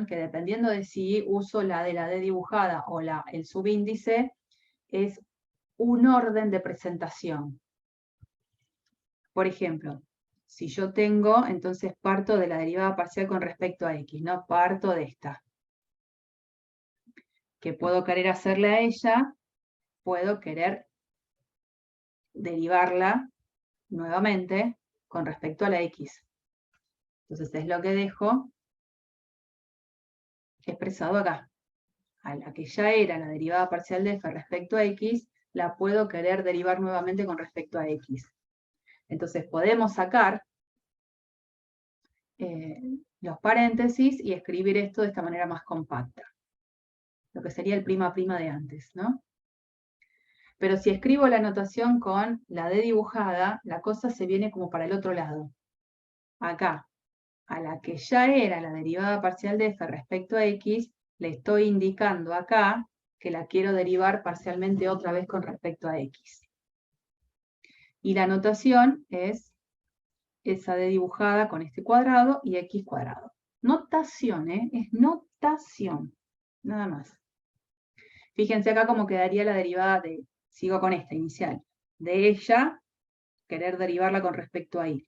que dependiendo de si uso la de la D dibujada o el subíndice, es un orden de presentación. Por ejemplo, si yo tengo, entonces parto de la derivada parcial con respecto a x, ¿no? Parto de esta. ¿Qué puedo querer hacerle a ella? Puedo querer derivarla nuevamente con respecto a la x. Entonces es lo que dejo expresado acá. A la que ya era la derivada parcial de f respecto a x, la puedo querer derivar nuevamente con respecto a x. Entonces podemos sacar los paréntesis y escribir esto de esta manera más compacta. Lo que sería el prima de antes, ¿no? Pero si escribo la notación con la D dibujada, la cosa se viene como para el otro lado. Acá, a la que ya era la derivada parcial de f respecto a x, le estoy indicando acá que la quiero derivar parcialmente otra vez con respecto a x. Y la notación es esa D dibujada con este cuadrado y x cuadrado. Notación, es notación, nada más. Fíjense acá cómo quedaría la derivada de, sigo con esta inicial, de ella, querer derivarla con respecto a y.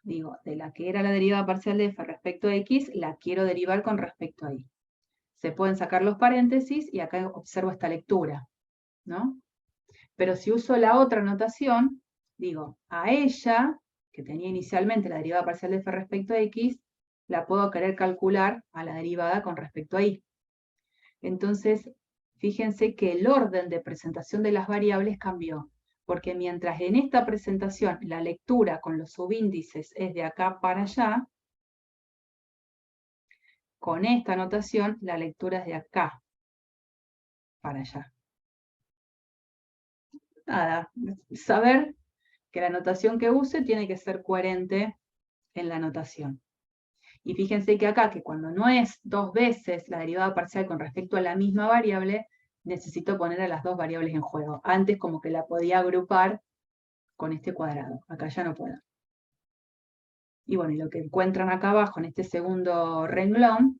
Digo, de la que era la derivada parcial de f respecto a x, la quiero derivar con respecto a y. Se pueden sacar los paréntesis y acá observo esta lectura, ¿no? Pero si uso la otra notación, digo, a ella, que tenía inicialmente la derivada parcial de f respecto a x, la puedo querer calcular a la derivada con respecto a y. Entonces, fíjense que el orden de presentación de las variables cambió, porque mientras en esta presentación la lectura con los subíndices es de acá para allá, con esta notación la lectura es de acá para allá. Nada, saber que la notación que use tiene que ser coherente en la notación. Y fíjense que acá, que cuando no es dos veces la derivada parcial con respecto a la misma variable, necesito poner a las dos variables en juego. Antes como que la podía agrupar con este cuadrado. Acá ya no puedo. Y bueno, y lo que encuentran acá abajo en este segundo renglón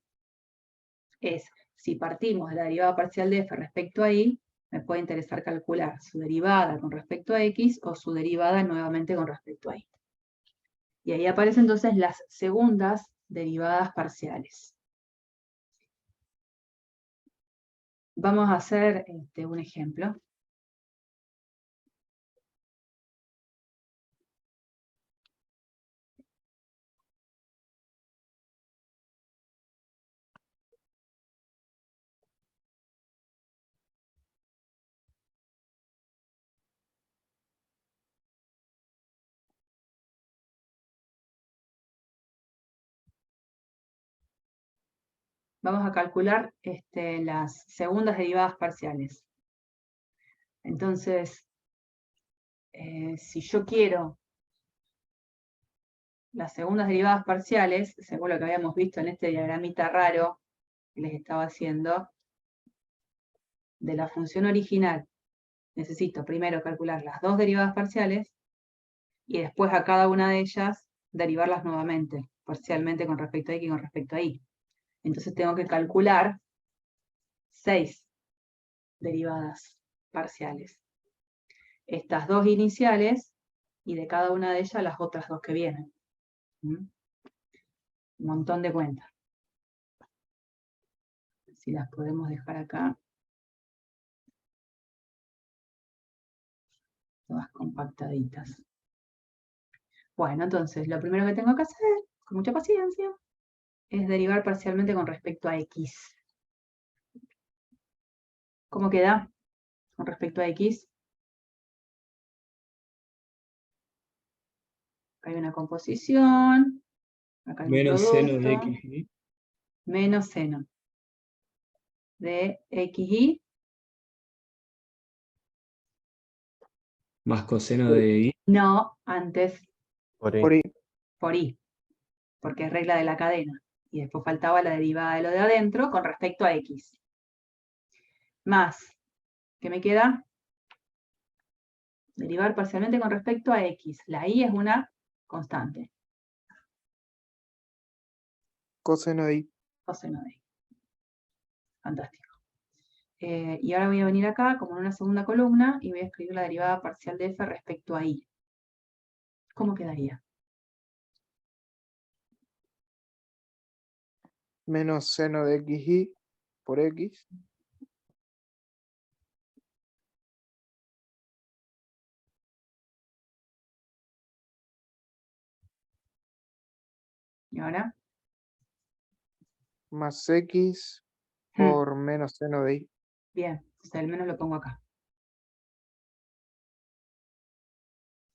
es, si partimos de la derivada parcial de f respecto a y, me puede interesar calcular su derivada con respecto a x o su derivada nuevamente con respecto a y. Y ahí aparecen entonces las segundas derivadas parciales. Vamos a hacer un ejemplo. Vamos a calcular las segundas derivadas parciales. Entonces, si yo quiero las segundas derivadas parciales, según lo que habíamos visto en este diagramita raro que les estaba haciendo, de la función original, necesito primero calcular las dos derivadas parciales y después a cada una de ellas derivarlas nuevamente, parcialmente con respecto a x y con respecto a y. Entonces tengo que calcular 6 derivadas parciales. Estas dos iniciales y de cada una de ellas las otras dos que vienen. Un montón de cuentas. Si las podemos dejar acá. Todas compactaditas. Bueno, entonces lo primero que tengo que hacer, con mucha paciencia, es derivar parcialmente con respecto a x. ¿Cómo queda con respecto a x? Acá hay una composición, acá hay un Menos seno de producto, xy menos seno de xy más coseno de y. no antes Por ahí. Por y. por y, porque es regla de la cadena. Y después faltaba la derivada de lo de adentro con respecto a x. Más, ¿qué me queda? Derivar parcialmente con respecto a x. La y es una constante. Coseno de y. Coseno de y. Fantástico. Y ahora voy a venir acá, como en una segunda columna, y voy a escribir la derivada parcial de f respecto a y. ¿Cómo quedaría? Menos seno de xy por x. ¿Y ahora? Más x por menos seno de y. Bien, entonces al menos lo pongo acá.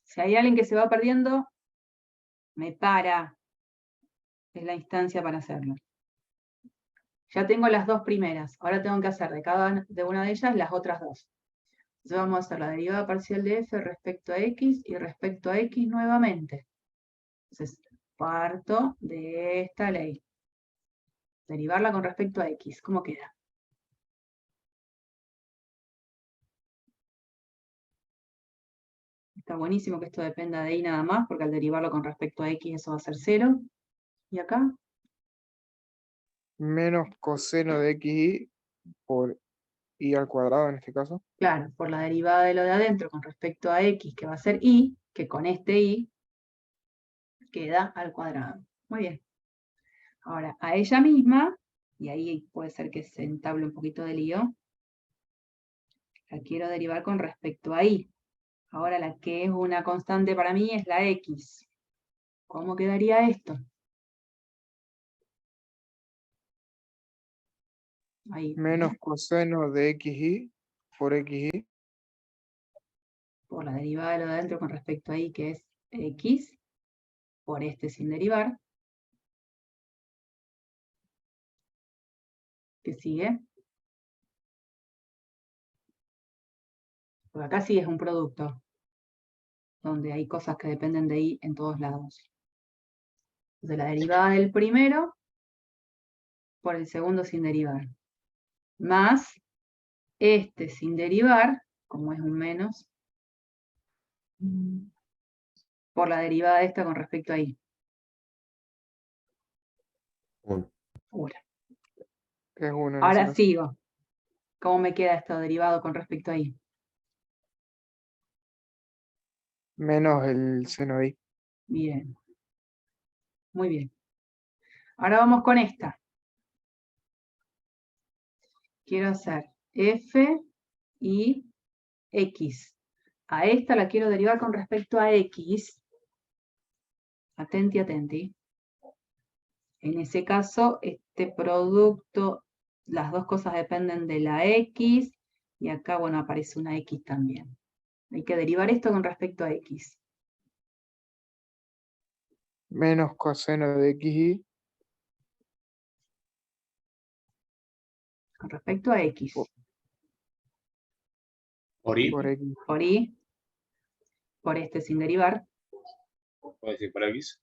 Si hay alguien que se va perdiendo, me para. Es la instancia para hacerlo. Ya tengo las dos primeras. Ahora tengo que hacer de cada una de ellas las otras dos. Entonces vamos a hacer la derivada parcial de f respecto a x y respecto a x nuevamente. Entonces parto de esta ley. Derivarla con respecto a x. ¿Cómo queda? Está buenísimo que esto dependa de y nada más, porque al derivarlo con respecto a x eso va a ser 0. ¿Y acá? Menos coseno de xy por y al cuadrado en este caso. Claro, por la derivada de lo de adentro con respecto a x, que va a ser y, que con este y queda al cuadrado. Muy bien. Ahora, a ella misma, y ahí puede ser que se entable un poquito de lío, la quiero derivar con respecto a y. Ahora la que es una constante para mí es la x. ¿Cómo quedaría esto? Ahí, Menos coseno de xy por xy. por la derivada de lo de adentro con respecto a y, que es x, por este sin derivar. ¿Qué sigue? Porque acá sí es un producto, donde hay cosas que dependen de y en todos lados. Entonces la derivada del primero por el segundo sin derivar. Más este sin derivar, como es un menos, por la derivada de esta con respecto a y. 1. Una. Que es 1 en ese Ahora caso. sigo. ¿Cómo me queda esto derivado con respecto a y? Menos el seno de y. Bien. Muy bien. Ahora vamos con esta. Quiero hacer f y x. A esta la quiero derivar con respecto a x. Atenti, atenti. En ese caso, este producto, las dos cosas dependen de la x, y acá, bueno, aparece una x también. Hay que derivar esto con respecto a x. Menos coseno de xy Con respecto a x. Por y, por x. Por y, por este sin derivar. puedo decir por x,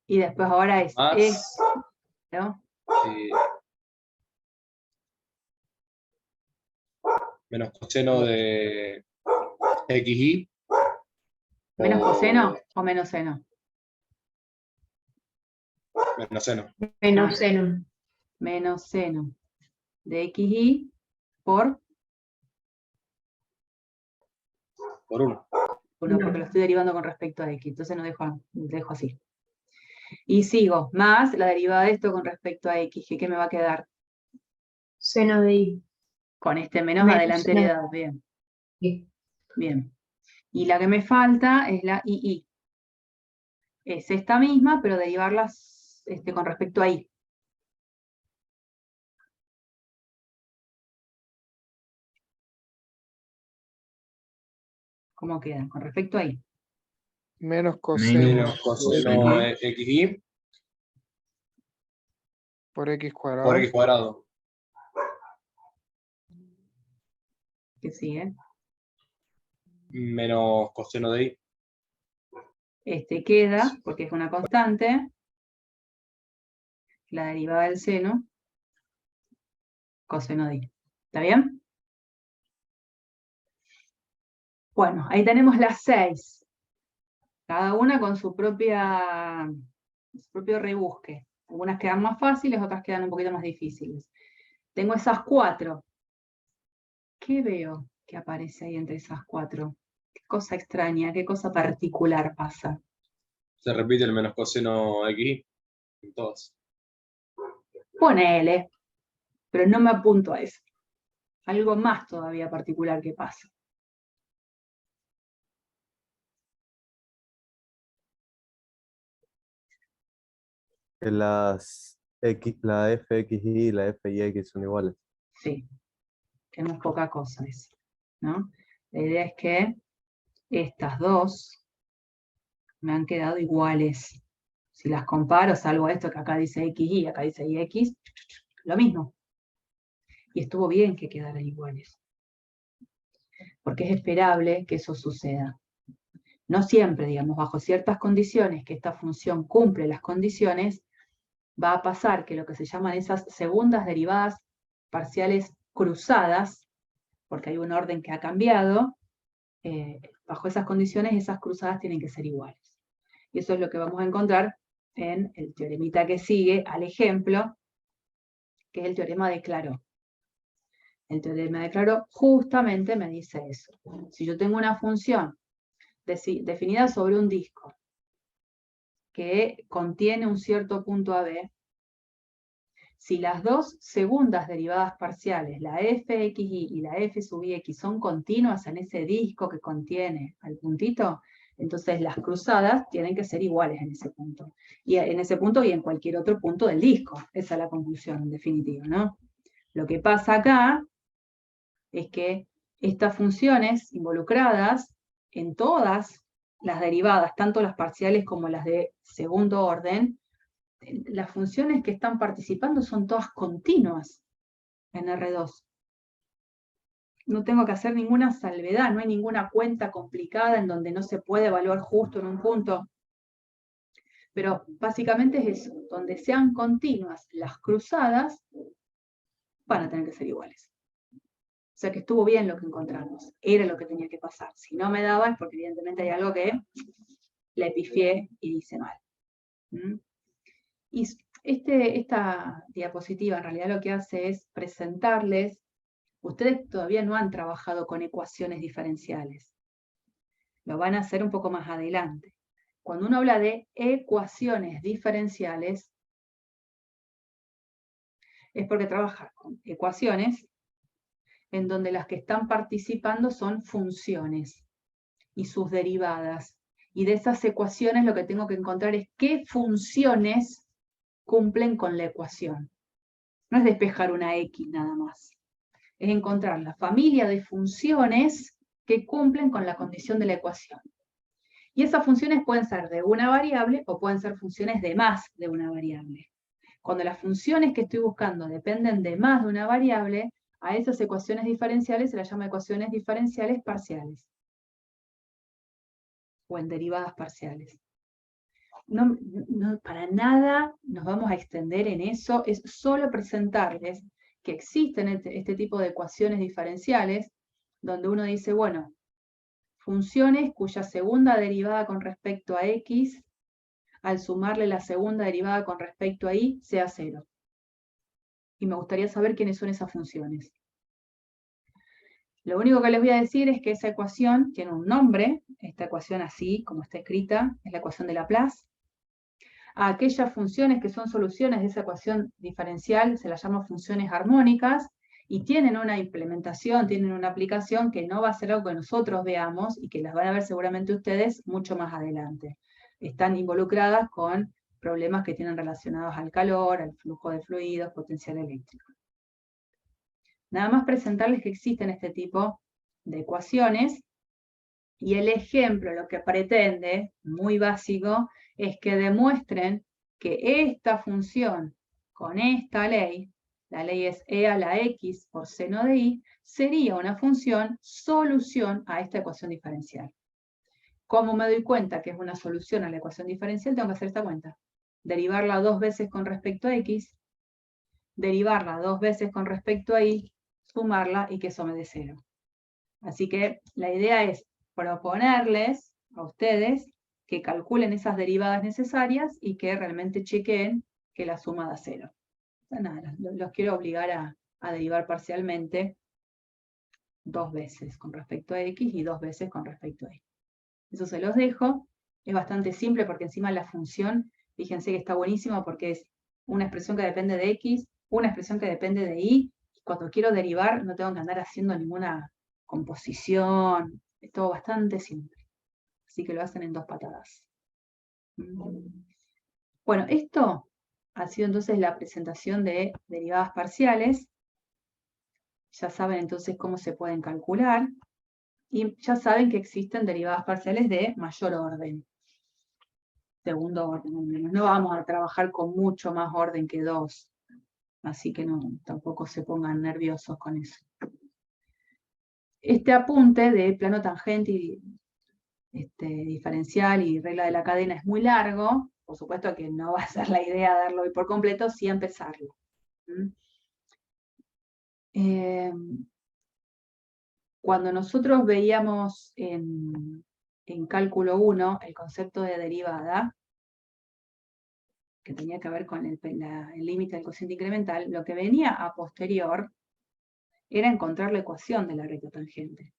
Y después ahora es más ¿no? eh, menos coseno de xy. ¿Menos o coseno o menos seno? menos seno. Menos seno. Menos seno de xy por Por 1. 1, porque lo estoy derivando con respecto a x. Entonces no dejo así. Y sigo, más la derivada de esto con respecto a x. ¿Qué me va a quedar? Seno de y. Con este menos Menos adelanteridad. Bien, y. bien. Y la que me falta es la ii. Es esta misma, pero derivarlas con respecto a y. ¿Cómo quedan? Con respecto a y. Menos coseno Menos coseno de xy por x por cuadrado. x cuadrado. ¿Qué sigue? Menos coseno de y. Este queda, porque es una constante, la derivada del seno, coseno de y. ¿Está bien? Bueno, ahí tenemos las 6. Cada una con su propio rebusque. Algunas quedan más fáciles, otras quedan un poquito más difíciles. Tengo esas 4. ¿Qué veo que aparece ahí entre esas 4? ¿Qué cosa extraña, qué cosa particular pasa? Se repite el menos coseno xy en todas. Ponele, pero no me apunto a eso. Algo más todavía particular que pasa. Que las X, la fxy y la fyx son iguales. Sí, tenemos poca cosa eso, ¿no? La idea es que estas dos me han quedado iguales. Si las comparo, salvo esto que acá dice xy y acá dice ix, lo mismo. Y estuvo bien que quedaran iguales. Porque es esperable que eso suceda. No siempre, digamos, bajo ciertas condiciones, que esta función cumple las condiciones, va a pasar que lo que se llaman esas segundas derivadas parciales cruzadas, porque hay un orden que ha cambiado, bajo esas condiciones esas cruzadas tienen que ser iguales. Y eso es lo que vamos a encontrar en el teoremita que sigue al ejemplo, que es el teorema de Clairaut. El teorema de Clairaut justamente me dice eso. Si yo tengo una función definida sobre un disco que contiene un cierto punto AB, si las dos segundas derivadas parciales, la fxy y la f sub x, son continuas en ese disco que contiene al puntito, entonces las cruzadas tienen que ser iguales en ese punto. Y en ese punto y en cualquier otro punto del disco. Esa es la conclusión, en definitiva, ¿no? Lo que pasa acá es que estas funciones involucradas en todas las derivadas, tanto las parciales como las de segundo orden, las funciones que están participando son todas continuas en R2. No tengo que hacer ninguna salvedad, no hay ninguna cuenta complicada en donde no se puede evaluar justo en un punto. Pero básicamente es eso, donde sean continuas las cruzadas, van a tener que ser iguales. O sea que estuvo bien lo que encontramos, era lo que tenía que pasar. Si no me daba es porque evidentemente hay algo que le pifié y hice mal. ¿Mm? Y Esta diapositiva en realidad lo que hace es presentarles, ustedes todavía no han trabajado con ecuaciones diferenciales, lo van a hacer un poco más adelante. Cuando uno habla de ecuaciones diferenciales, es porque trabaja con ecuaciones en donde las que están participando son funciones y sus derivadas. Y de esas ecuaciones lo que tengo que encontrar es qué funciones cumplen con la ecuación. No es despejar una X nada más. Es encontrar la familia de funciones que cumplen con la condición de la ecuación. Y esas funciones pueden ser de una variable o pueden ser funciones de más de una variable. Cuando las funciones que estoy buscando dependen de más de una variable, a esas ecuaciones diferenciales se las llama ecuaciones diferenciales parciales. O en derivadas parciales. No, para nada nos vamos a extender en eso, es solo presentarles que existen este tipo de ecuaciones diferenciales, donde uno dice, bueno, funciones cuya segunda derivada con respecto a x, al sumarle la segunda derivada con respecto a y, sea 0. Y me gustaría saber quiénes son esas funciones. Lo único que les voy a decir es que esa ecuación tiene un nombre, esta ecuación así como está escrita, es la ecuación de Laplace. A aquellas funciones que son soluciones de esa ecuación diferencial se las llama funciones armónicas y tienen una implementación, tienen una aplicación que no va a ser algo que nosotros veamos y que las van a ver seguramente ustedes mucho más adelante. Están involucradas con problemas que tienen relacionados al calor, al flujo de fluidos, potencial eléctrico. Nada más presentarles que existen este tipo de ecuaciones y el ejemplo lo que pretende, muy básico, es que demuestren que esta función con esta ley, la ley es e a la x por seno de y, sería una función solución a esta ecuación diferencial. ¿Cómo me doy cuenta que es una solución a la ecuación diferencial? Tengo que hacer esta cuenta. Derivarla 2 veces con respecto a x, derivarla 2 veces con respecto a y, sumarla y que eso me dé 0. Así que la idea es proponerles a ustedes que calculen esas derivadas necesarias y que realmente chequeen que la suma da 0. O sea, nada, los quiero obligar a derivar parcialmente 2 veces con respecto a x y 2 veces con respecto a y. Eso se los dejo. Es bastante simple porque encima la función, fíjense que está buenísimo porque es una expresión que depende de x, una expresión que depende de y, y cuando quiero derivar no tengo que andar haciendo ninguna composición, es todo bastante simple. Así que lo hacen en 2 patadas. Bueno, esto ha sido entonces la presentación de derivadas parciales. Ya saben entonces cómo se pueden calcular. Y ya saben que existen derivadas parciales de mayor orden. Segundo orden, al menos. No vamos a trabajar con mucho más orden que 2. Así que no, tampoco se pongan nerviosos con eso. Este apunte de plano tangente y diferencial y regla de la cadena es muy largo. Por supuesto que no va a ser la idea darlo hoy por completo, sí empezarlo. Cuando nosotros veíamos en cálculo 1 el concepto de derivada, que tenía que ver con el límite del cociente incremental, lo que venía a posterior era encontrar la ecuación de la recta tangente,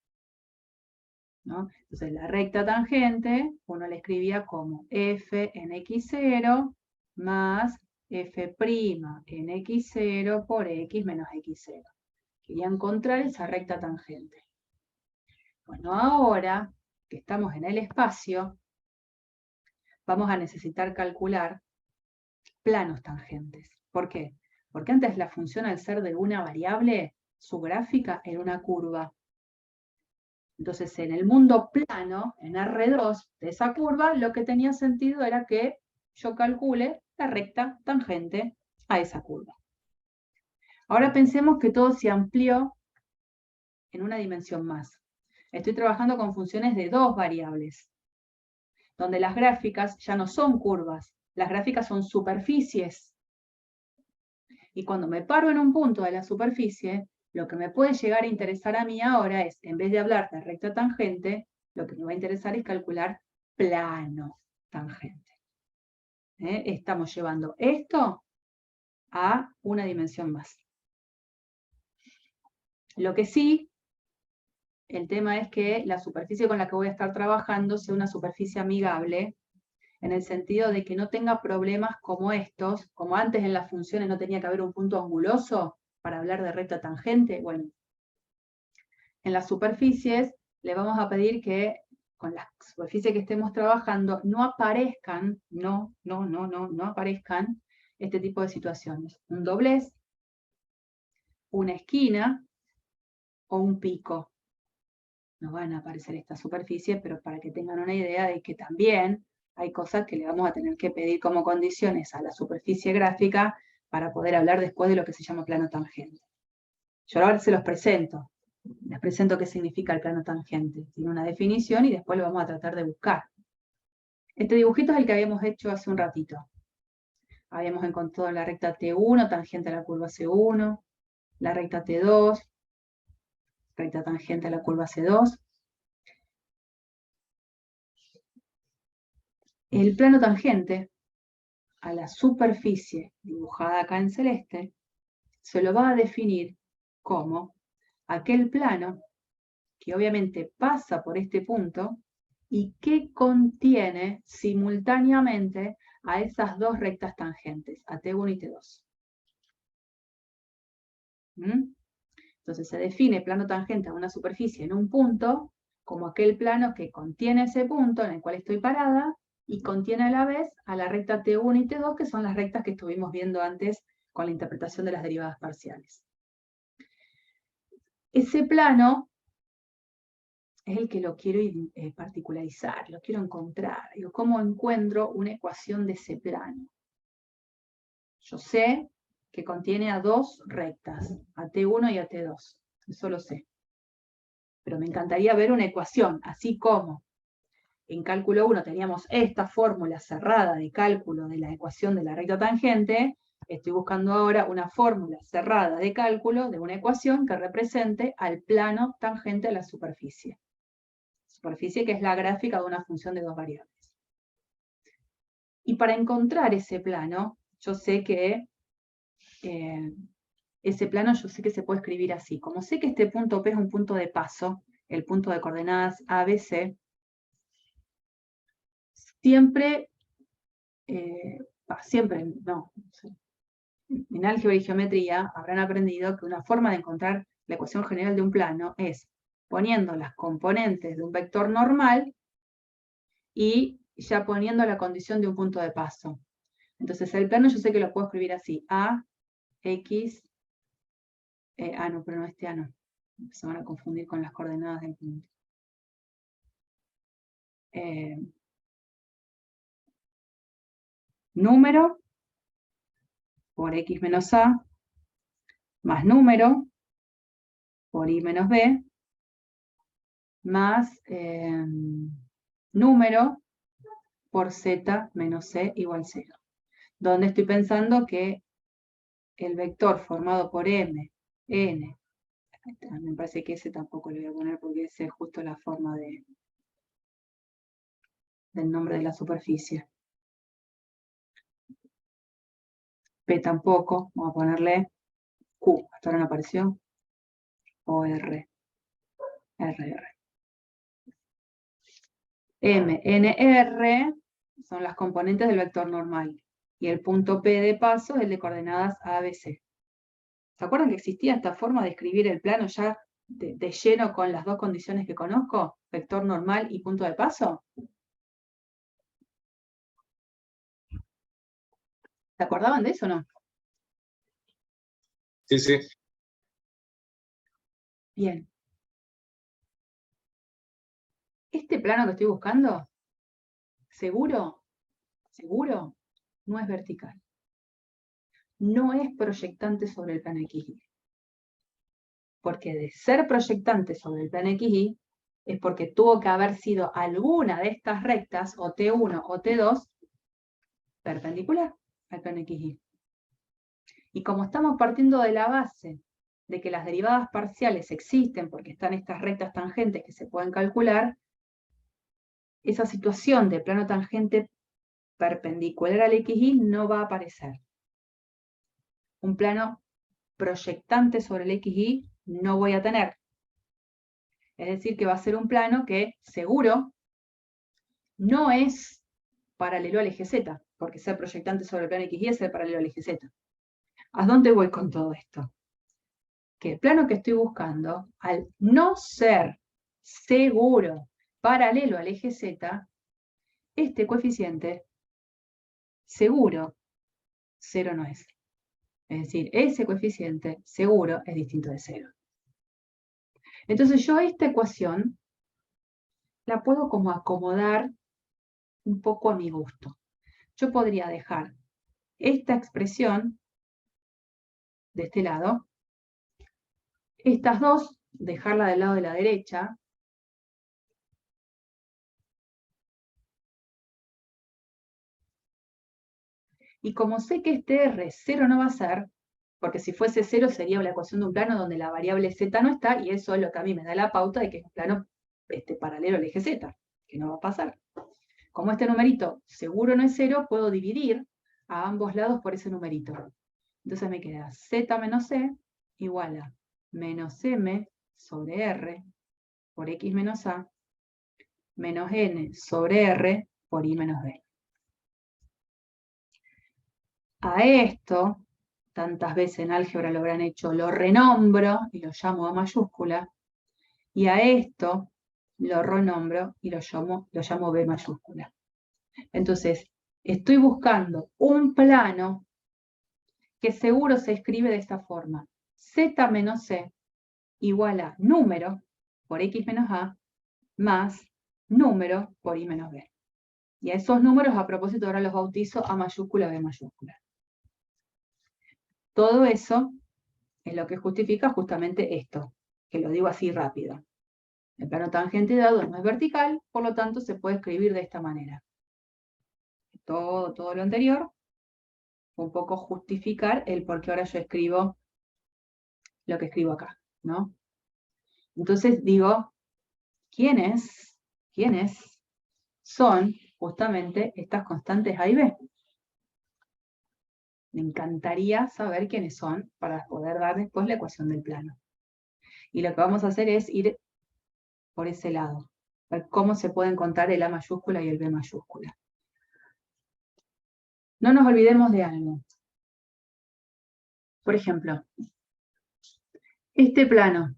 ¿no? Entonces la recta tangente uno la escribía como f en x0 más f' en x0 por x menos x0. Quería encontrar esa recta tangente. Bueno, ahora que estamos en el espacio, vamos a necesitar calcular planos tangentes. ¿Por qué? Porque antes la función, al ser de una variable, su gráfica era una curva. Entonces, en el mundo plano, en R2 de esa curva, lo que tenía sentido era que yo calcule la recta tangente a esa curva. Ahora pensemos que todo se amplió en una dimensión más. Estoy trabajando con funciones de 2 variables, donde las gráficas ya no son curvas, las gráficas son superficies. Y cuando me paro en un punto de la superficie, lo que me puede llegar a interesar a mí ahora es, en vez de hablar de recta tangente, lo que me va a interesar es calcular plano tangente. Estamos llevando esto a una dimensión más. Lo que sí, el tema es que la superficie con la que voy a estar trabajando sea una superficie amigable, en el sentido de que no tenga problemas como estos, como antes en las funciones no tenía que haber un punto anguloso para hablar de recta tangente. Bueno, en las superficies le vamos a pedir que con la superficie que estemos trabajando no aparezcan, no aparezcan este tipo de situaciones. Un doblez, una esquina o un pico. No van a aparecer estas superficies, pero para que tengan una idea de que también hay cosas que le vamos a tener que pedir como condiciones a la superficie gráfica para poder hablar después de lo que se llama plano tangente. Yo ahora se los presento. Les presento qué significa el plano tangente. Tiene una definición y después lo vamos a tratar de buscar. Este dibujito es el que habíamos hecho hace un ratito. Habíamos encontrado la recta T1 tangente a la curva C1, la recta T2, recta tangente a la curva C2. El plano tangente a la superficie dibujada acá en celeste se lo va a definir como aquel plano que obviamente pasa por este punto y que contiene simultáneamente a esas dos rectas tangentes, a T1 y T2. Entonces se define plano tangente a una superficie en un punto como aquel plano que contiene ese punto en el cual estoy parada y contiene a la vez a la recta T1 y T2, que son las rectas que estuvimos viendo antes con la interpretación de las derivadas parciales. Ese plano es el que lo quiero particularizar, lo quiero encontrar. Digo, ¿cómo encuentro una ecuación de ese plano? Yo sé que contiene a dos rectas, a T1 y a T2. Eso lo sé. Pero me encantaría ver una ecuación, así como en cálculo 1 teníamos esta fórmula cerrada de cálculo de la ecuación de la recta tangente. Estoy buscando ahora una fórmula cerrada de cálculo de una ecuación que represente al plano tangente a la superficie. Superficie que es la gráfica de una función de dos variables. Y para encontrar ese plano, yo sé que ese plano yo sé que se puede escribir así. Como sé que este punto P es un punto de paso, el punto de coordenadas ABC, siempre, no, en álgebra y geometría habrán aprendido que una forma de encontrar la ecuación general de un plano es poniendo las componentes de un vector normal y ya poniendo la condición de un punto de paso. Entonces el plano yo sé que lo puedo escribir así, A, X, no, pero no este A no, se van a confundir con las coordenadas del punto. Número por X menos A, más número por I menos B, más número por Z menos C igual 0. Donde estoy pensando que el vector formado por M, N, me parece que ese tampoco le voy a poner porque ese es justo la forma del nombre de la superficie. P tampoco, vamos a ponerle Q, hasta ahora no apareció, o R, RR. M, N, R son las componentes del vector normal, y el punto P de paso es el de coordenadas ABC. ¿Se acuerdan que existía esta forma de escribir el plano ya de lleno con las dos condiciones que conozco? Vector normal y punto de paso. ¿Se acordaban de eso o no? Sí, sí. Bien. Este plano que estoy buscando, seguro, no es vertical. No es proyectante sobre el plano XY. Porque de ser proyectante sobre el plano XY, es porque tuvo que haber sido alguna de estas rectas, o T1 o T2, perpendicular al plano XY. Y como estamos partiendo de la base de que las derivadas parciales existen porque están estas rectas tangentes que se pueden calcular, esa situación de plano tangente perpendicular al XY no va a aparecer. un plano proyectante sobre el XY no voy a tener. Es decir, que va a ser un plano que seguro no es paralelo al eje Z, porque ser proyectante sobre el plano XY es ser paralelo al eje Z. ¿A dónde voy con todo esto? Que el plano que estoy buscando, al no ser seguro paralelo al eje Z, este coeficiente seguro 0 no es. Es decir, ese coeficiente seguro es distinto de 0. Entonces yo esta ecuación la puedo como acomodar un poco a mi gusto. Yo podría dejar esta expresión de este lado, estas dos, dejarla del lado de la derecha, y como sé que este R 0 no va a ser, porque si fuese 0 sería la ecuación de un plano donde la variable z no está, y eso es lo que a mí me da la pauta de que es un plano paralelo al eje z, que no va a pasar. Como este numerito seguro no es 0, puedo dividir a ambos lados por ese numerito. Entonces me queda z menos c igual a menos m sobre r por x menos a menos n sobre r por i menos b. A esto, tantas veces en álgebra lo habrán hecho, lo renombro y lo llamo a mayúscula, y a esto lo renombro y lo llamo b mayúscula. Entonces, estoy buscando un plano que seguro se escribe de esta forma. Z menos C igual a número por X menos A más número por I menos B. Y a esos números, a propósito, ahora los bautizo A mayúscula, B mayúscula. Todo eso es lo que justifica justamente esto, que lo digo así rápido. El plano tangente dado no es vertical, por lo tanto se puede escribir de esta manera. Todo lo anterior, un poco justificar el por qué ahora yo escribo lo que escribo acá, ¿no? Entonces digo, ¿quiénes son justamente estas constantes A y B? Me encantaría saber quiénes son para poder dar después la ecuación del plano. Y lo que vamos a hacer es ir por ese lado, ver cómo se puede encontrar el A mayúscula y el B mayúscula. No nos olvidemos de algo. Por ejemplo, este plano,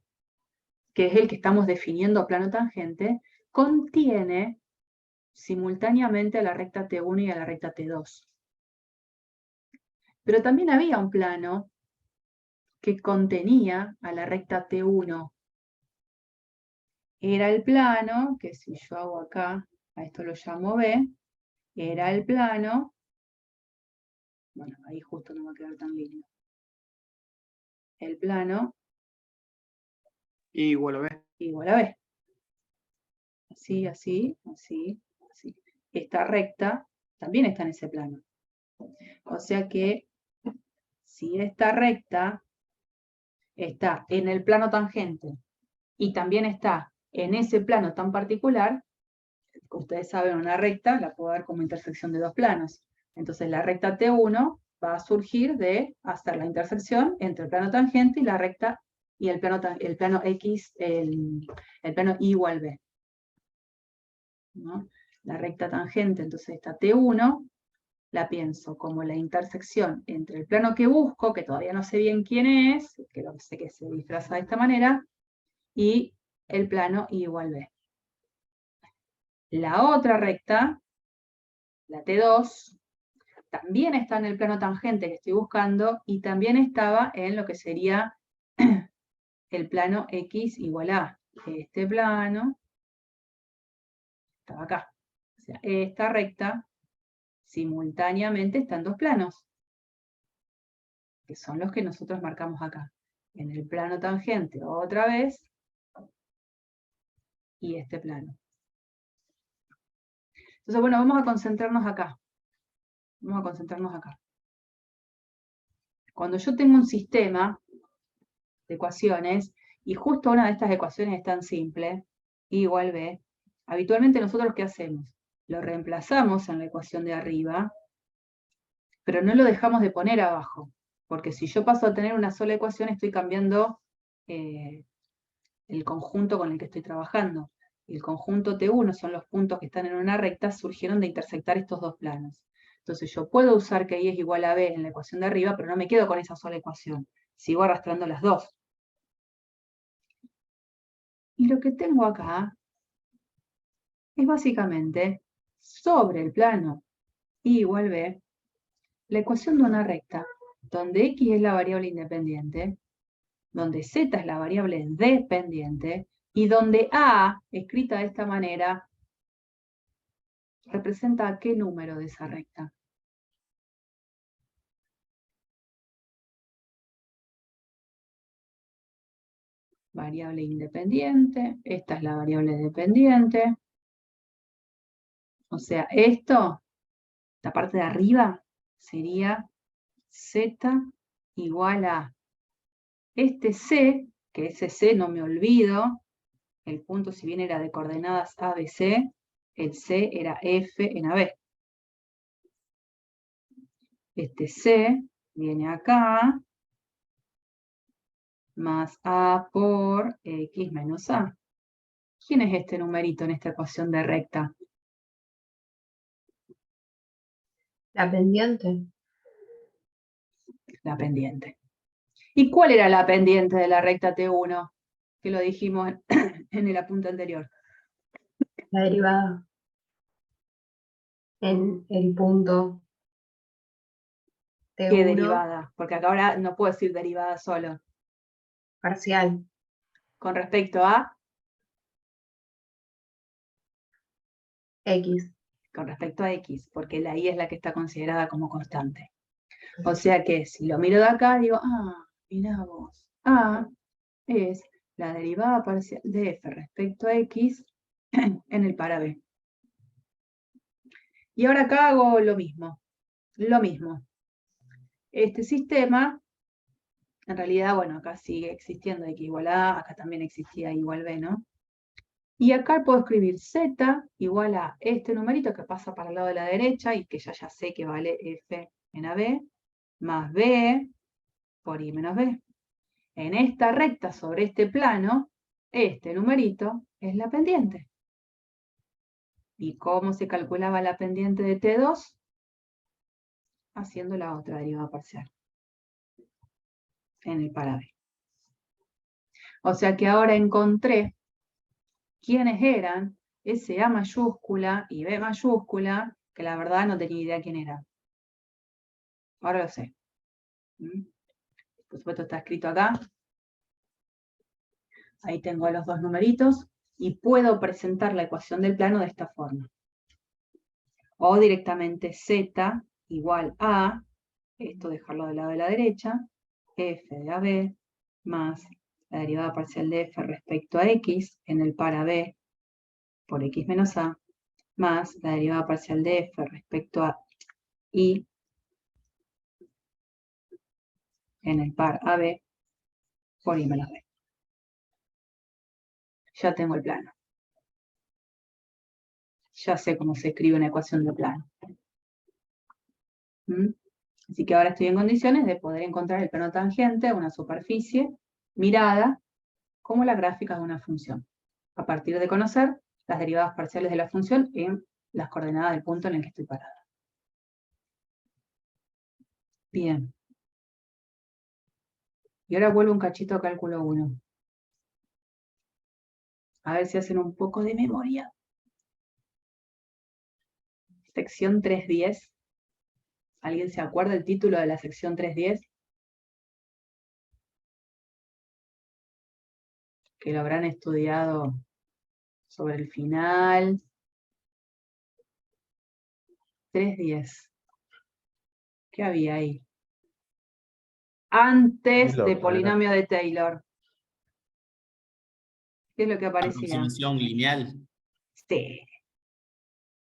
que es el que estamos definiendo plano tangente, contiene simultáneamente a la recta T1 y a la recta T2. Pero también había un plano que contenía a la recta T1. Era el plano, que si yo hago acá, a esto lo llamo B, era el plano, bueno, ahí justo no va a quedar tan lindo. El plano I igual a B. igual a B. Así, así, así, así. Esta recta también está en ese plano. O sea que si esta recta está en el plano tangente y también está en ese plano tan particular, ustedes saben, una recta la puedo dar como intersección de dos planos. Entonces la recta T1 va a surgir de hacer la intersección entre el plano tangente y la recta y el plano X, el plano I igual B. ¿No? La recta tangente, entonces esta T1, la pienso como la intersección entre el plano que busco, que todavía no sé bien quién es, que no sé que se disfraza de esta manera, y el plano I igual B. La otra recta, la T2, también está en el plano tangente que estoy buscando, y también estaba en lo que sería el plano X igual a. Este plano estaba acá. O sea, esta recta simultáneamente está en dos planos, que son los que nosotros marcamos acá. En el plano tangente otra vez, y este plano. Entonces, bueno, vamos a concentrarnos acá. Vamos a concentrarnos acá. Cuando yo tengo un sistema de ecuaciones, y justo una de estas ecuaciones es tan simple, I igual B, habitualmente nosotros ¿qué hacemos? Lo reemplazamos en la ecuación de arriba, pero no lo dejamos de poner abajo. Porque si yo paso a tener una sola ecuación, estoy cambiando el conjunto con el que estoy trabajando. El conjunto T1 son los puntos que están en una recta, surgieron de intersectar estos dos planos. Entonces yo puedo usar que Y es igual a B en la ecuación de arriba, pero no me quedo con esa sola ecuación. Sigo arrastrando las dos. Y lo que tengo acá es básicamente sobre el plano Y igual B, la ecuación de una recta, donde X es la variable independiente, donde Z es la variable dependiente, y donde A, escrita de esta manera, representa a qué número de esa recta. Variable independiente, esta es la variable dependiente. O sea, esto, la parte de arriba, sería Z igual a este C, que ese C no me olvido, el punto si bien era de coordenadas ABC, el C era F en AB. Este C viene acá, más A por X menos A. ¿Quién es este numerito en esta ecuación de recta? La pendiente. La pendiente. ¿Y cuál era la pendiente de la recta T1? Que lo dijimos en el apunte anterior. La derivada. En el punto ¿Qué T1 derivada? Porque acá ahora no puedo decir derivada solo. parcial. Con respecto a X. con respecto a X, porque la Y es la que está considerada como constante. O sea que si lo miro de acá, digo, mirá vos, A es la derivada parcial de F respecto a X en el para B. Y ahora acá hago lo mismo. Este sistema, en realidad, bueno, acá sigue existiendo X igual A, acá también existía Y igual B, ¿no? Y acá puedo escribir Z igual a este numerito que pasa para el lado de la derecha y que ya sé que vale F en AB, más B por I menos B. En esta recta sobre este plano, este numerito es la pendiente. ¿Y cómo se calculaba la pendiente de T2? Haciendo la otra derivada parcial en el para B. O sea que ahora encontré quiénes eran ese A mayúscula y B mayúscula, que la verdad no tenía idea quién era. Ahora lo sé. Por supuesto está escrito acá. Ahí tengo los dos numeritos y puedo presentar la ecuación del plano de esta forma. O directamente Z igual a, esto dejarlo del lado de la derecha, F de AB más la derivada parcial de F respecto a X en el para B por X menos A, más la derivada parcial de F respecto a Y en el par AB por Y menos B. Ya tengo el plano. Ya sé cómo se escribe una ecuación de plano. Así que ahora estoy en condiciones de poder encontrar el plano tangente a una superficie mirada como la gráfica de una función, a partir de conocer las derivadas parciales de la función en las coordenadas del punto en el que estoy parada. Bien. Y ahora vuelvo un cachito a cálculo 1. A ver si hacen un poco de memoria. Sección 310. ¿Alguien se acuerda el título de la sección 310? Que lo habrán estudiado sobre el final. 310. ¿Qué había ahí? Antes de polinomio de Taylor. ¿Qué es lo que aparecía? Aproximación lineal. Sí.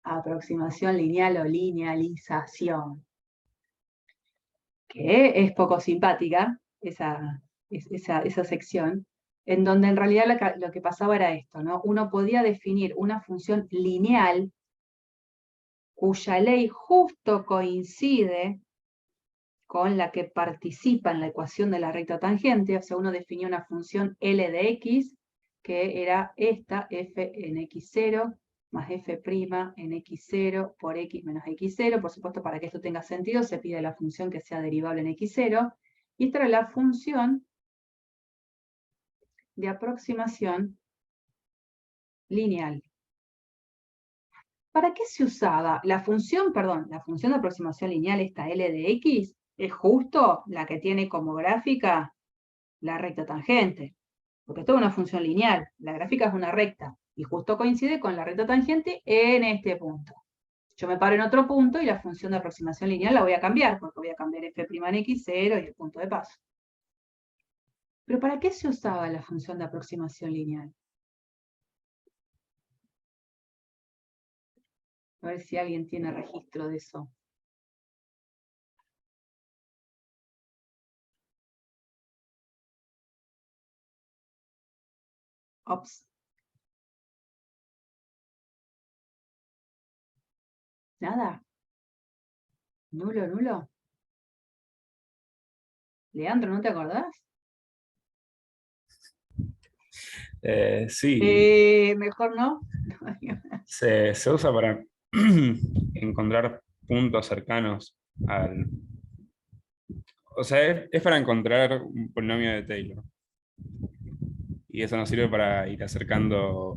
Aproximación lineal o linealización. Que es poco simpática, esa sección, en donde en realidad lo que pasaba era esto, ¿no? Uno podía definir una función lineal cuya ley justo coincide con la que participa en la ecuación de la recta tangente, o sea, uno definió una función L de X, que era esta, f en x0, más f' en x0 por x menos x0. Por supuesto, para que esto tenga sentido, se pide la función que sea derivable en x0. Y esta era la función de aproximación lineal. ¿Para qué se usaba? La función de aproximación lineal, esta L de X, es justo la que tiene como gráfica la recta tangente. Porque esto es una función lineal, la gráfica es una recta, y justo coincide con la recta tangente en este punto. Yo me paro en otro punto y la función de aproximación lineal la voy a cambiar, porque voy a cambiar f' en x0 y el punto de paso. ¿Pero para qué se usaba la función de aproximación lineal? A ver si alguien tiene registro de eso. Ops. Nada. Nulo, nulo. Leandro, ¿no te acordás? Sí, Mejor no. se usa para encontrar puntos cercanos al... O sea, es para encontrar un polinomio de Taylor. Y eso nos sirve para ir acercando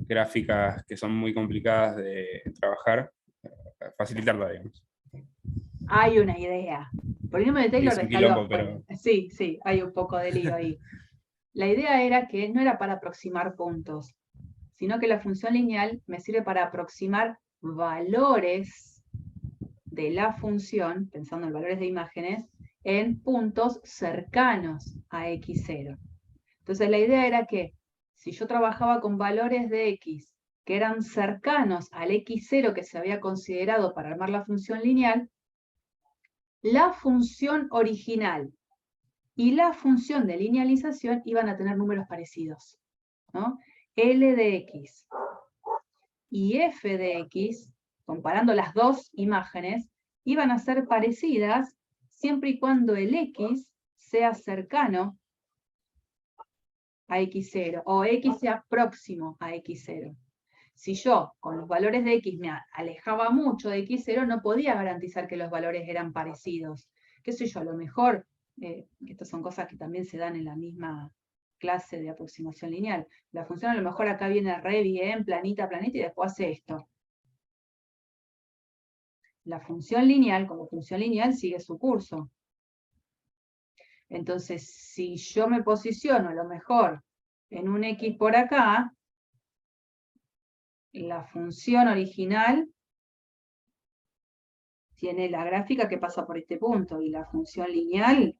gráficas que son muy complicadas de trabajar, facilitarla, digamos. Hay una idea. Polinomio de Taylor, Es un déjalo. quilombo, pero... Sí, sí, hay un poco de lío ahí. La idea era que no era para aproximar puntos, sino que la función lineal me sirve para aproximar valores de la función, pensando en valores de imágenes, en puntos cercanos a x0. Entonces la idea era que si yo trabajaba con valores de x que eran cercanos al x0 que se había considerado para armar la función lineal, la función original y la función de linealización iban a tener números parecidos, ¿no? L de x y f de x, comparando las dos imágenes, iban a ser parecidas siempre y cuando el x sea cercano a x0 o x sea próximo a x0. Si yo con los valores de x me alejaba mucho de x0, no podía garantizar que los valores eran parecidos. ¿Qué sé yo? A lo mejor, estas son cosas que también se dan en la misma clase de aproximación lineal. La función a lo mejor acá viene re bien, planita, planita, y después hace esto. La función lineal, como función lineal, sigue su curso. Entonces, si yo me posiciono a lo mejor en un x por acá, la función original tiene la gráfica que pasa por este punto y la función lineal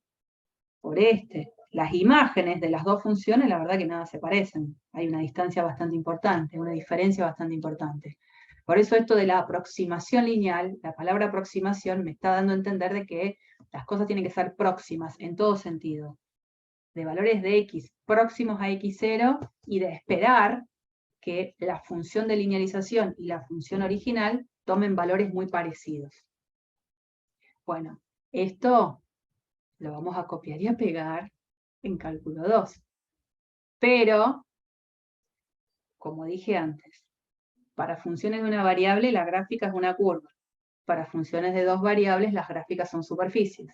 por este. Las imágenes de las dos funciones, la verdad que nada se parecen. Hay una distancia bastante importante, una diferencia bastante importante. Por eso esto de la aproximación lineal, la palabra aproximación me está dando a entender de que las cosas tienen que ser próximas en todo sentido. De valores de x próximos a x0 y de esperar que la función de linealización y la función original tomen valores muy parecidos. Bueno, esto lo vamos a copiar y a pegar en cálculo 2. Pero, como dije antes, para funciones de una variable la gráfica es una curva. Para funciones de dos variables las gráficas son superficies.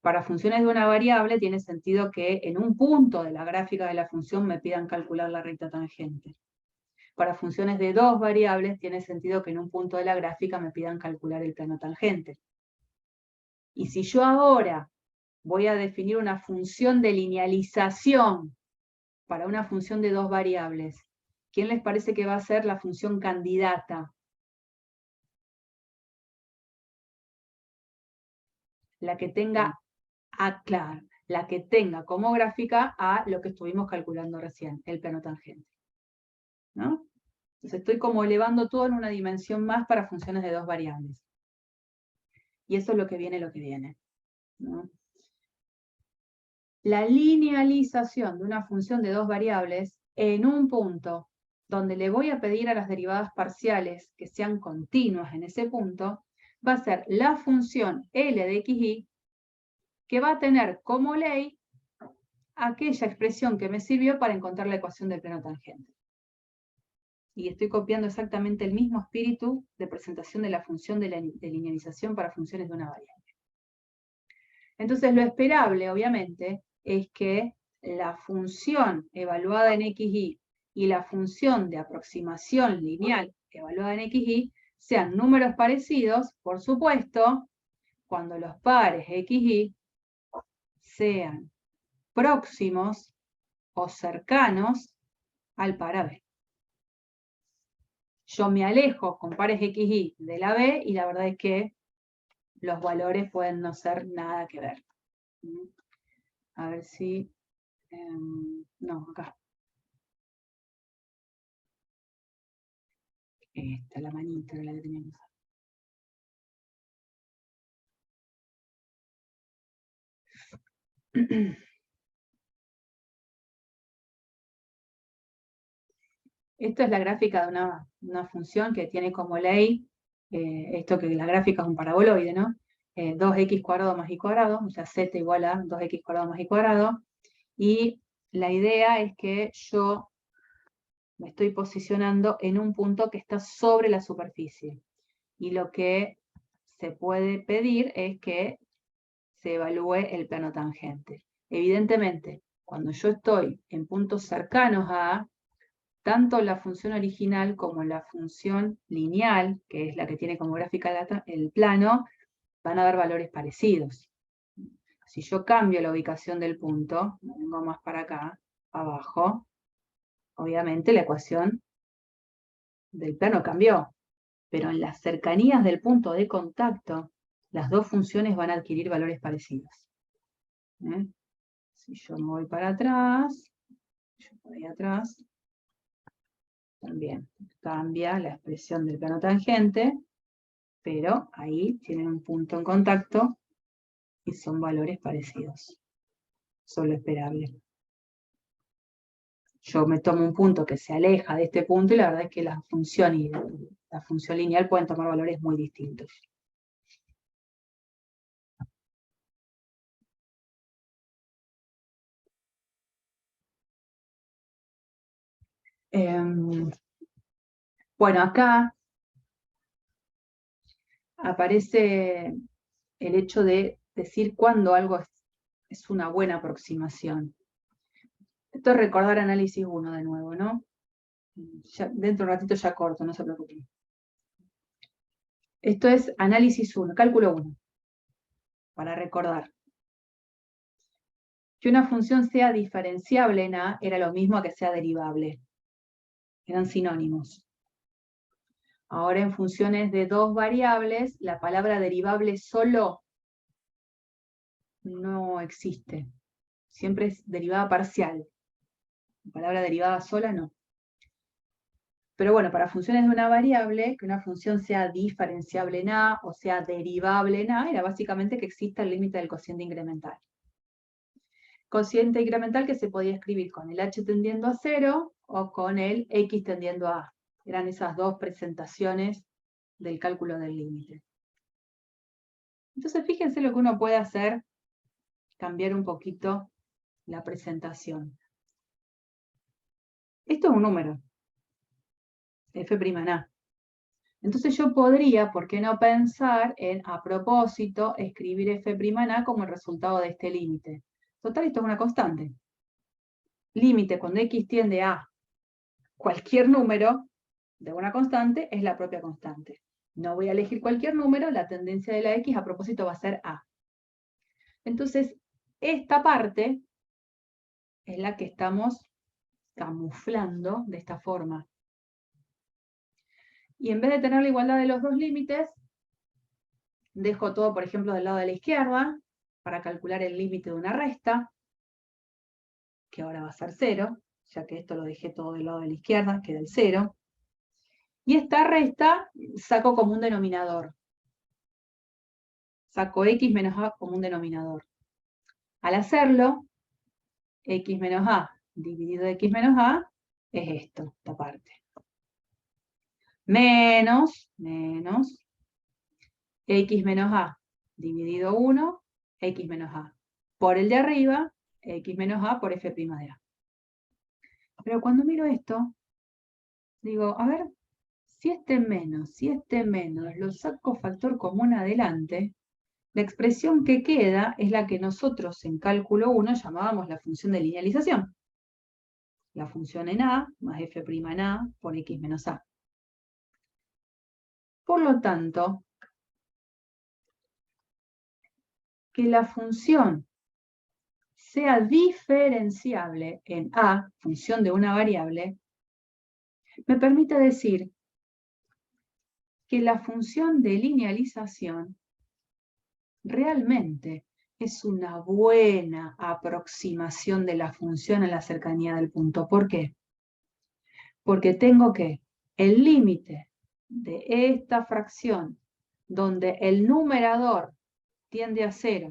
Para funciones de una variable tiene sentido que en un punto de la gráfica de la función me pidan calcular la recta tangente. Para funciones de dos variables tiene sentido que en un punto de la gráfica me pidan calcular el plano tangente. Y si yo ahora voy a definir una función de linealización para una función de dos variables, ¿quién les parece que va a ser la función candidata? La que tenga, claro, la que tenga como gráfica a lo que estuvimos calculando recién, el plano tangente. ¿No? Entonces estoy como elevando todo en una dimensión más para funciones de dos variables. Y eso es lo que viene, ¿no? La linealización de una función de dos variables en un punto donde le voy a pedir a las derivadas parciales que sean continuas en ese punto, va a ser la función L de XY, que va a tener como ley aquella expresión que me sirvió para encontrar la ecuación del plano tangente. Y estoy copiando exactamente el mismo espíritu de presentación de la función de linealización para funciones de una variable. Entonces, lo esperable, obviamente, es que la función evaluada en XY y la función de aproximación lineal evaluada en XY sean números parecidos, por supuesto, cuando los pares XY sean próximos o cercanos al par AB. Yo me alejo con pares XY de la B y la verdad es que los valores pueden no ser nada que ver. A ver si... no, acá. Esta, la manita era la que teníamos. Esto es la gráfica de una función que tiene como ley, esto que la gráfica es un paraboloide, ¿no? 2x cuadrado más y cuadrado, o sea, z igual a 2x cuadrado más y cuadrado, y la idea es que yo me estoy posicionando en un punto que está sobre la superficie, y lo que se puede pedir es que se evalúe el plano tangente. Evidentemente, cuando yo estoy en puntos cercanos a tanto la función original como la función lineal, que es la que tiene como gráfica el plano, van a dar valores parecidos. Si yo cambio la ubicación del punto, me vengo más para acá, abajo, obviamente la ecuación del plano cambió, pero en las cercanías del punto de contacto, las dos funciones van a adquirir valores parecidos. Si yo me voy para atrás, yo por ahí atrás, también cambia la expresión del plano tangente, pero ahí tienen un punto en contacto y son valores parecidos. Solo esperable. Yo me tomo un punto que se aleja de este punto y la verdad es que la función y la función lineal pueden tomar valores muy distintos. Bueno, acá aparece el hecho de decir cuándo algo es una buena aproximación. Esto es recordar análisis 1 de nuevo, ¿no? Ya, dentro de un ratito ya corto, no se preocupen. Esto es análisis 1, cálculo 1, para recordar. Que una función sea diferenciable en A era lo mismo a que sea derivable. Eran sinónimos. Ahora en funciones de dos variables, la palabra derivable solo no existe. Siempre es derivada parcial. La palabra derivada sola no. Pero bueno, para funciones de una variable, que una función sea diferenciable en A o sea derivable en A, era básicamente que exista el límite del cociente incremental. Cociente incremental que se podía escribir con el h tendiendo a 0 o con el x tendiendo a A. Eran esas dos presentaciones del cálculo del límite. Entonces fíjense lo que uno puede hacer, cambiar un poquito la presentación. Esto es un número, f' en A. Entonces yo podría, ¿por qué no pensar en, a propósito, escribir f' en A como el resultado de este límite? Total, esto es una constante. Límite cuando x tiende a cualquier número de una constante es la propia constante. No voy a elegir cualquier número, la tendencia de la x a propósito va a ser a. Entonces, esta parte es la que estamos camuflando de esta forma. Y en vez de tener la igualdad de los dos límites, dejo todo, por ejemplo, del lado de la izquierda, para calcular el límite de una resta, que ahora va a ser 0, ya que esto lo dejé todo del lado de la izquierda, queda el 0. Y esta resta saco como un denominador. Saco x menos a como un denominador. Al hacerlo, x menos a dividido de x menos a es esto, esta parte. Menos x menos a dividido 1, x menos a. Por el de arriba, x menos a por f' de a. Pero cuando miro esto, digo, a ver, si este menos, lo saco factor común adelante, la expresión que queda es la que nosotros en cálculo 1 llamábamos la función de linealización. La función en a más f' en a por x menos a. Por lo tanto, que la función sea diferenciable en a, función de una variable, me permite decir que la función de linealización realmente es una buena aproximación de la función en la cercanía del punto. ¿Por qué? Porque tengo que el límite de esta fracción, donde el numerador tiende a 0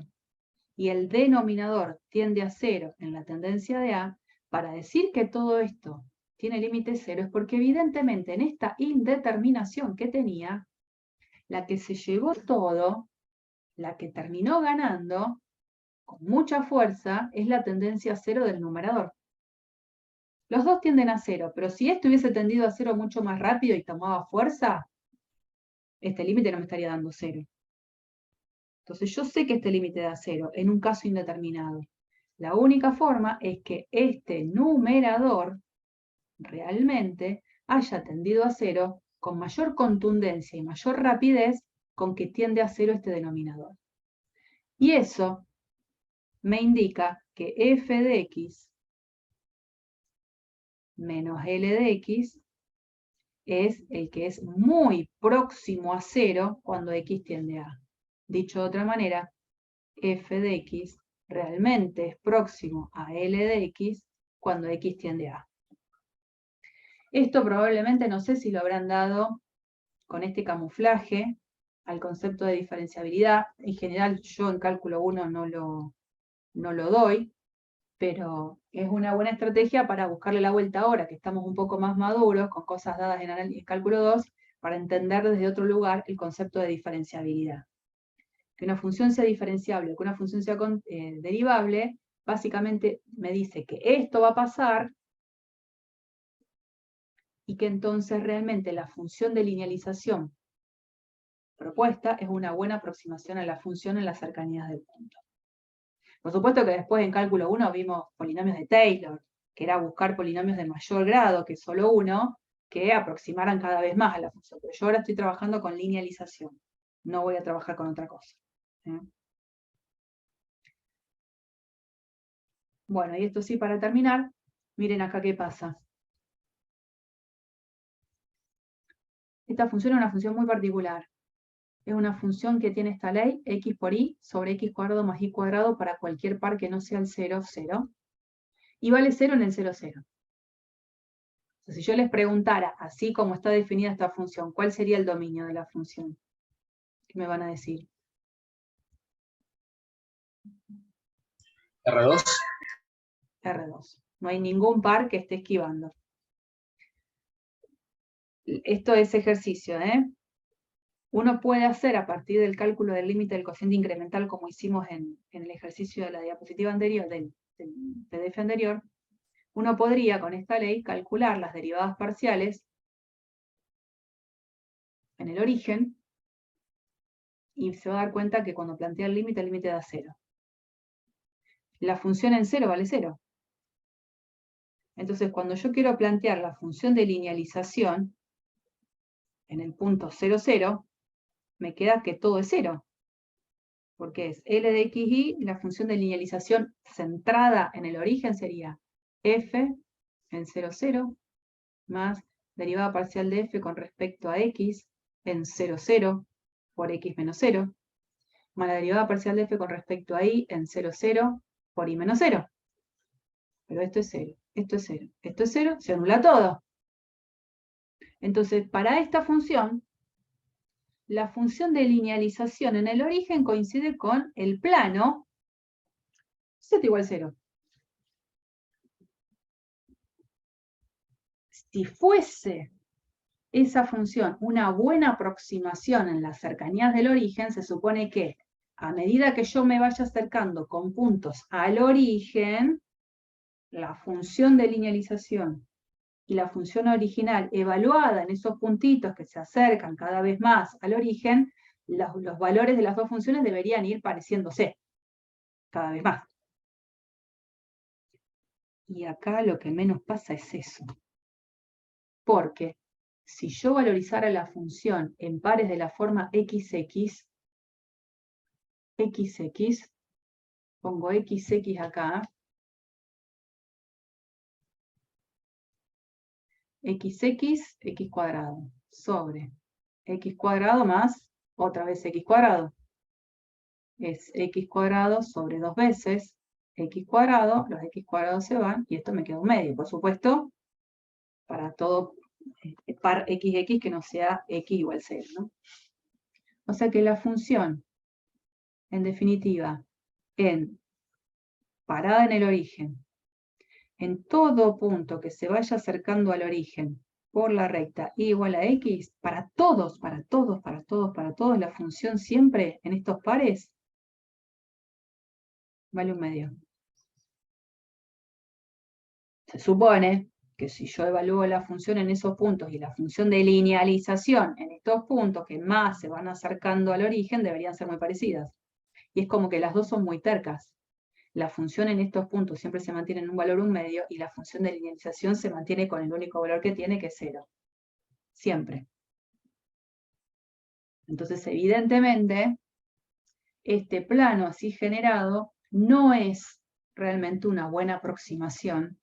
y el denominador tiende a 0 en la tendencia de a, para decir que todo esto tiene límite 0, es porque evidentemente en esta indeterminación que tenía, la que se llevó todo, la que terminó ganando, con mucha fuerza, es la tendencia a 0 del numerador. Los dos tienden a 0, pero si esto hubiese tendido a 0 mucho más rápido y tomaba fuerza, este límite no me estaría dando 0. Entonces yo sé que este límite da 0 en un caso indeterminado. La única forma es que este numerador realmente haya tendido a 0 con mayor contundencia y mayor rapidez con que tiende a 0 este denominador. Y eso me indica que f de x menos L de x es el que es muy próximo a 0 cuando x tiende a A. Dicho de otra manera, f de x realmente es próximo a L de x cuando x tiende a A. Esto probablemente no sé si lo habrán dado con este camuflaje al concepto de diferenciabilidad. En general yo en cálculo 1 no lo doy, pero es una buena estrategia para buscarle la vuelta ahora, que estamos un poco más maduros, con cosas dadas en cálculo 2, para entender desde otro lugar el concepto de diferenciabilidad. Que una función sea diferenciable, que una función sea derivable, básicamente me dice que esto va a pasar, y que entonces realmente la función de linealización propuesta es una buena aproximación a la función en las cercanías del punto. Por supuesto que después en cálculo 1 vimos polinomios de Taylor, que era buscar polinomios de mayor grado que solo uno, que aproximaran cada vez más a la función. Pero yo ahora estoy trabajando con linealización, no voy a trabajar con otra cosa. Bueno, y esto sí, para terminar, miren acá qué pasa. Esta función es una función muy particular. Es una función que tiene esta ley, x por y sobre x cuadrado más y cuadrado para cualquier par que no sea el 0, 0. Y vale 0 en el 0, 0. Entonces, si yo les preguntara, así como está definida esta función, ¿cuál sería el dominio de la función? ¿Qué me van a decir? R2. R2. No hay ningún par que esté esquivando. Esto es ejercicio, ¿eh? Uno puede hacer a partir del cálculo del límite del cociente incremental, como hicimos en el ejercicio de la diapositiva anterior, del PDF anterior, uno podría con esta ley calcular las derivadas parciales en el origen y se va a dar cuenta que cuando plantea el límite da 0. La función en 0 vale 0. Entonces, cuando yo quiero plantear la función de linealización en el punto 0, 0, me queda que todo es 0. Porque es L de xy, la función de linealización centrada en el origen sería f en 0, 0, más derivada parcial de f con respecto a x en 0, 0, por x menos 0, más la derivada parcial de f con respecto a y en 0, 0, por y menos 0. Pero esto es 0, esto es 0, esto es 0, se anula todo. Entonces, para esta función, la función de linealización en el origen coincide con el plano z igual 0. Si fuese esa función, una buena aproximación en las cercanías del origen, se supone que a medida que yo me vaya acercando con puntos al origen, la función de linealización y la función original evaluada en esos puntitos que se acercan cada vez más al origen, los valores de las dos funciones deberían ir pareciéndose cada vez más. Y acá lo que menos pasa es eso. Porque si yo valorizara la función en pares de la forma XX, pongo XX acá, XX, X cuadrado, sobre X cuadrado más, otra vez X cuadrado. Es X cuadrado sobre 2 veces X cuadrado, los X cuadrados se van, y esto me queda un medio, por supuesto, para todo par XX que no sea X igual 0, ¿no? O sea que la función, en definitiva, parada en el origen, en todo punto que se vaya acercando al origen por la recta y igual a X, para todos, la función siempre en estos pares vale un medio. Se supone que si yo evalúo la función en esos puntos y la función de linealización en estos puntos que más se van acercando al origen deberían ser muy parecidas. Y es como que las dos son muy tercas. La función en estos puntos siempre se mantiene en un valor un medio y la función de linealización se mantiene con el único valor que tiene, que es 0. Siempre. Entonces, evidentemente, este plano así generado no es realmente una buena aproximación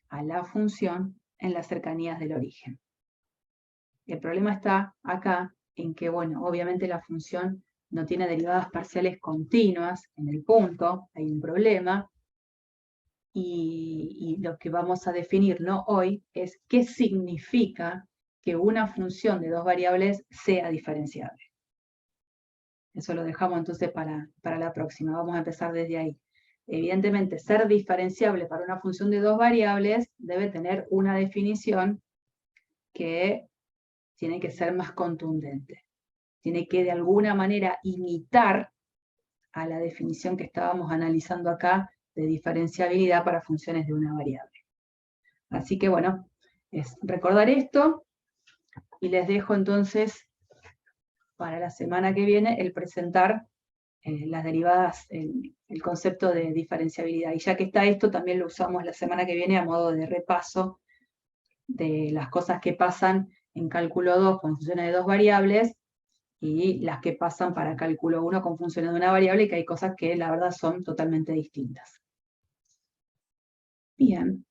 a la función en las cercanías del origen. El problema está acá en que, bueno, obviamente la función no tiene derivadas parciales continuas en el punto, hay un problema, y lo que vamos a definir ¿no? hoy es qué significa que una función de dos variables sea diferenciable. Eso lo dejamos entonces para la próxima, vamos a empezar desde ahí. Evidentemente, ser diferenciable para una función de dos variables debe tener una definición que tiene que ser más contundente. Tiene que de alguna manera imitar a la definición que estábamos analizando acá de diferenciabilidad para funciones de una variable. Así que bueno, es recordar esto y les dejo entonces para la semana que viene el presentar las derivadas, el concepto de diferenciabilidad. Y ya que está esto, también lo usamos la semana que viene a modo de repaso de las cosas que pasan en cálculo 2 con funciones de dos variables y las que pasan para cálculo 1 con funciones de una variable, y que hay cosas que la verdad son totalmente distintas. Bien.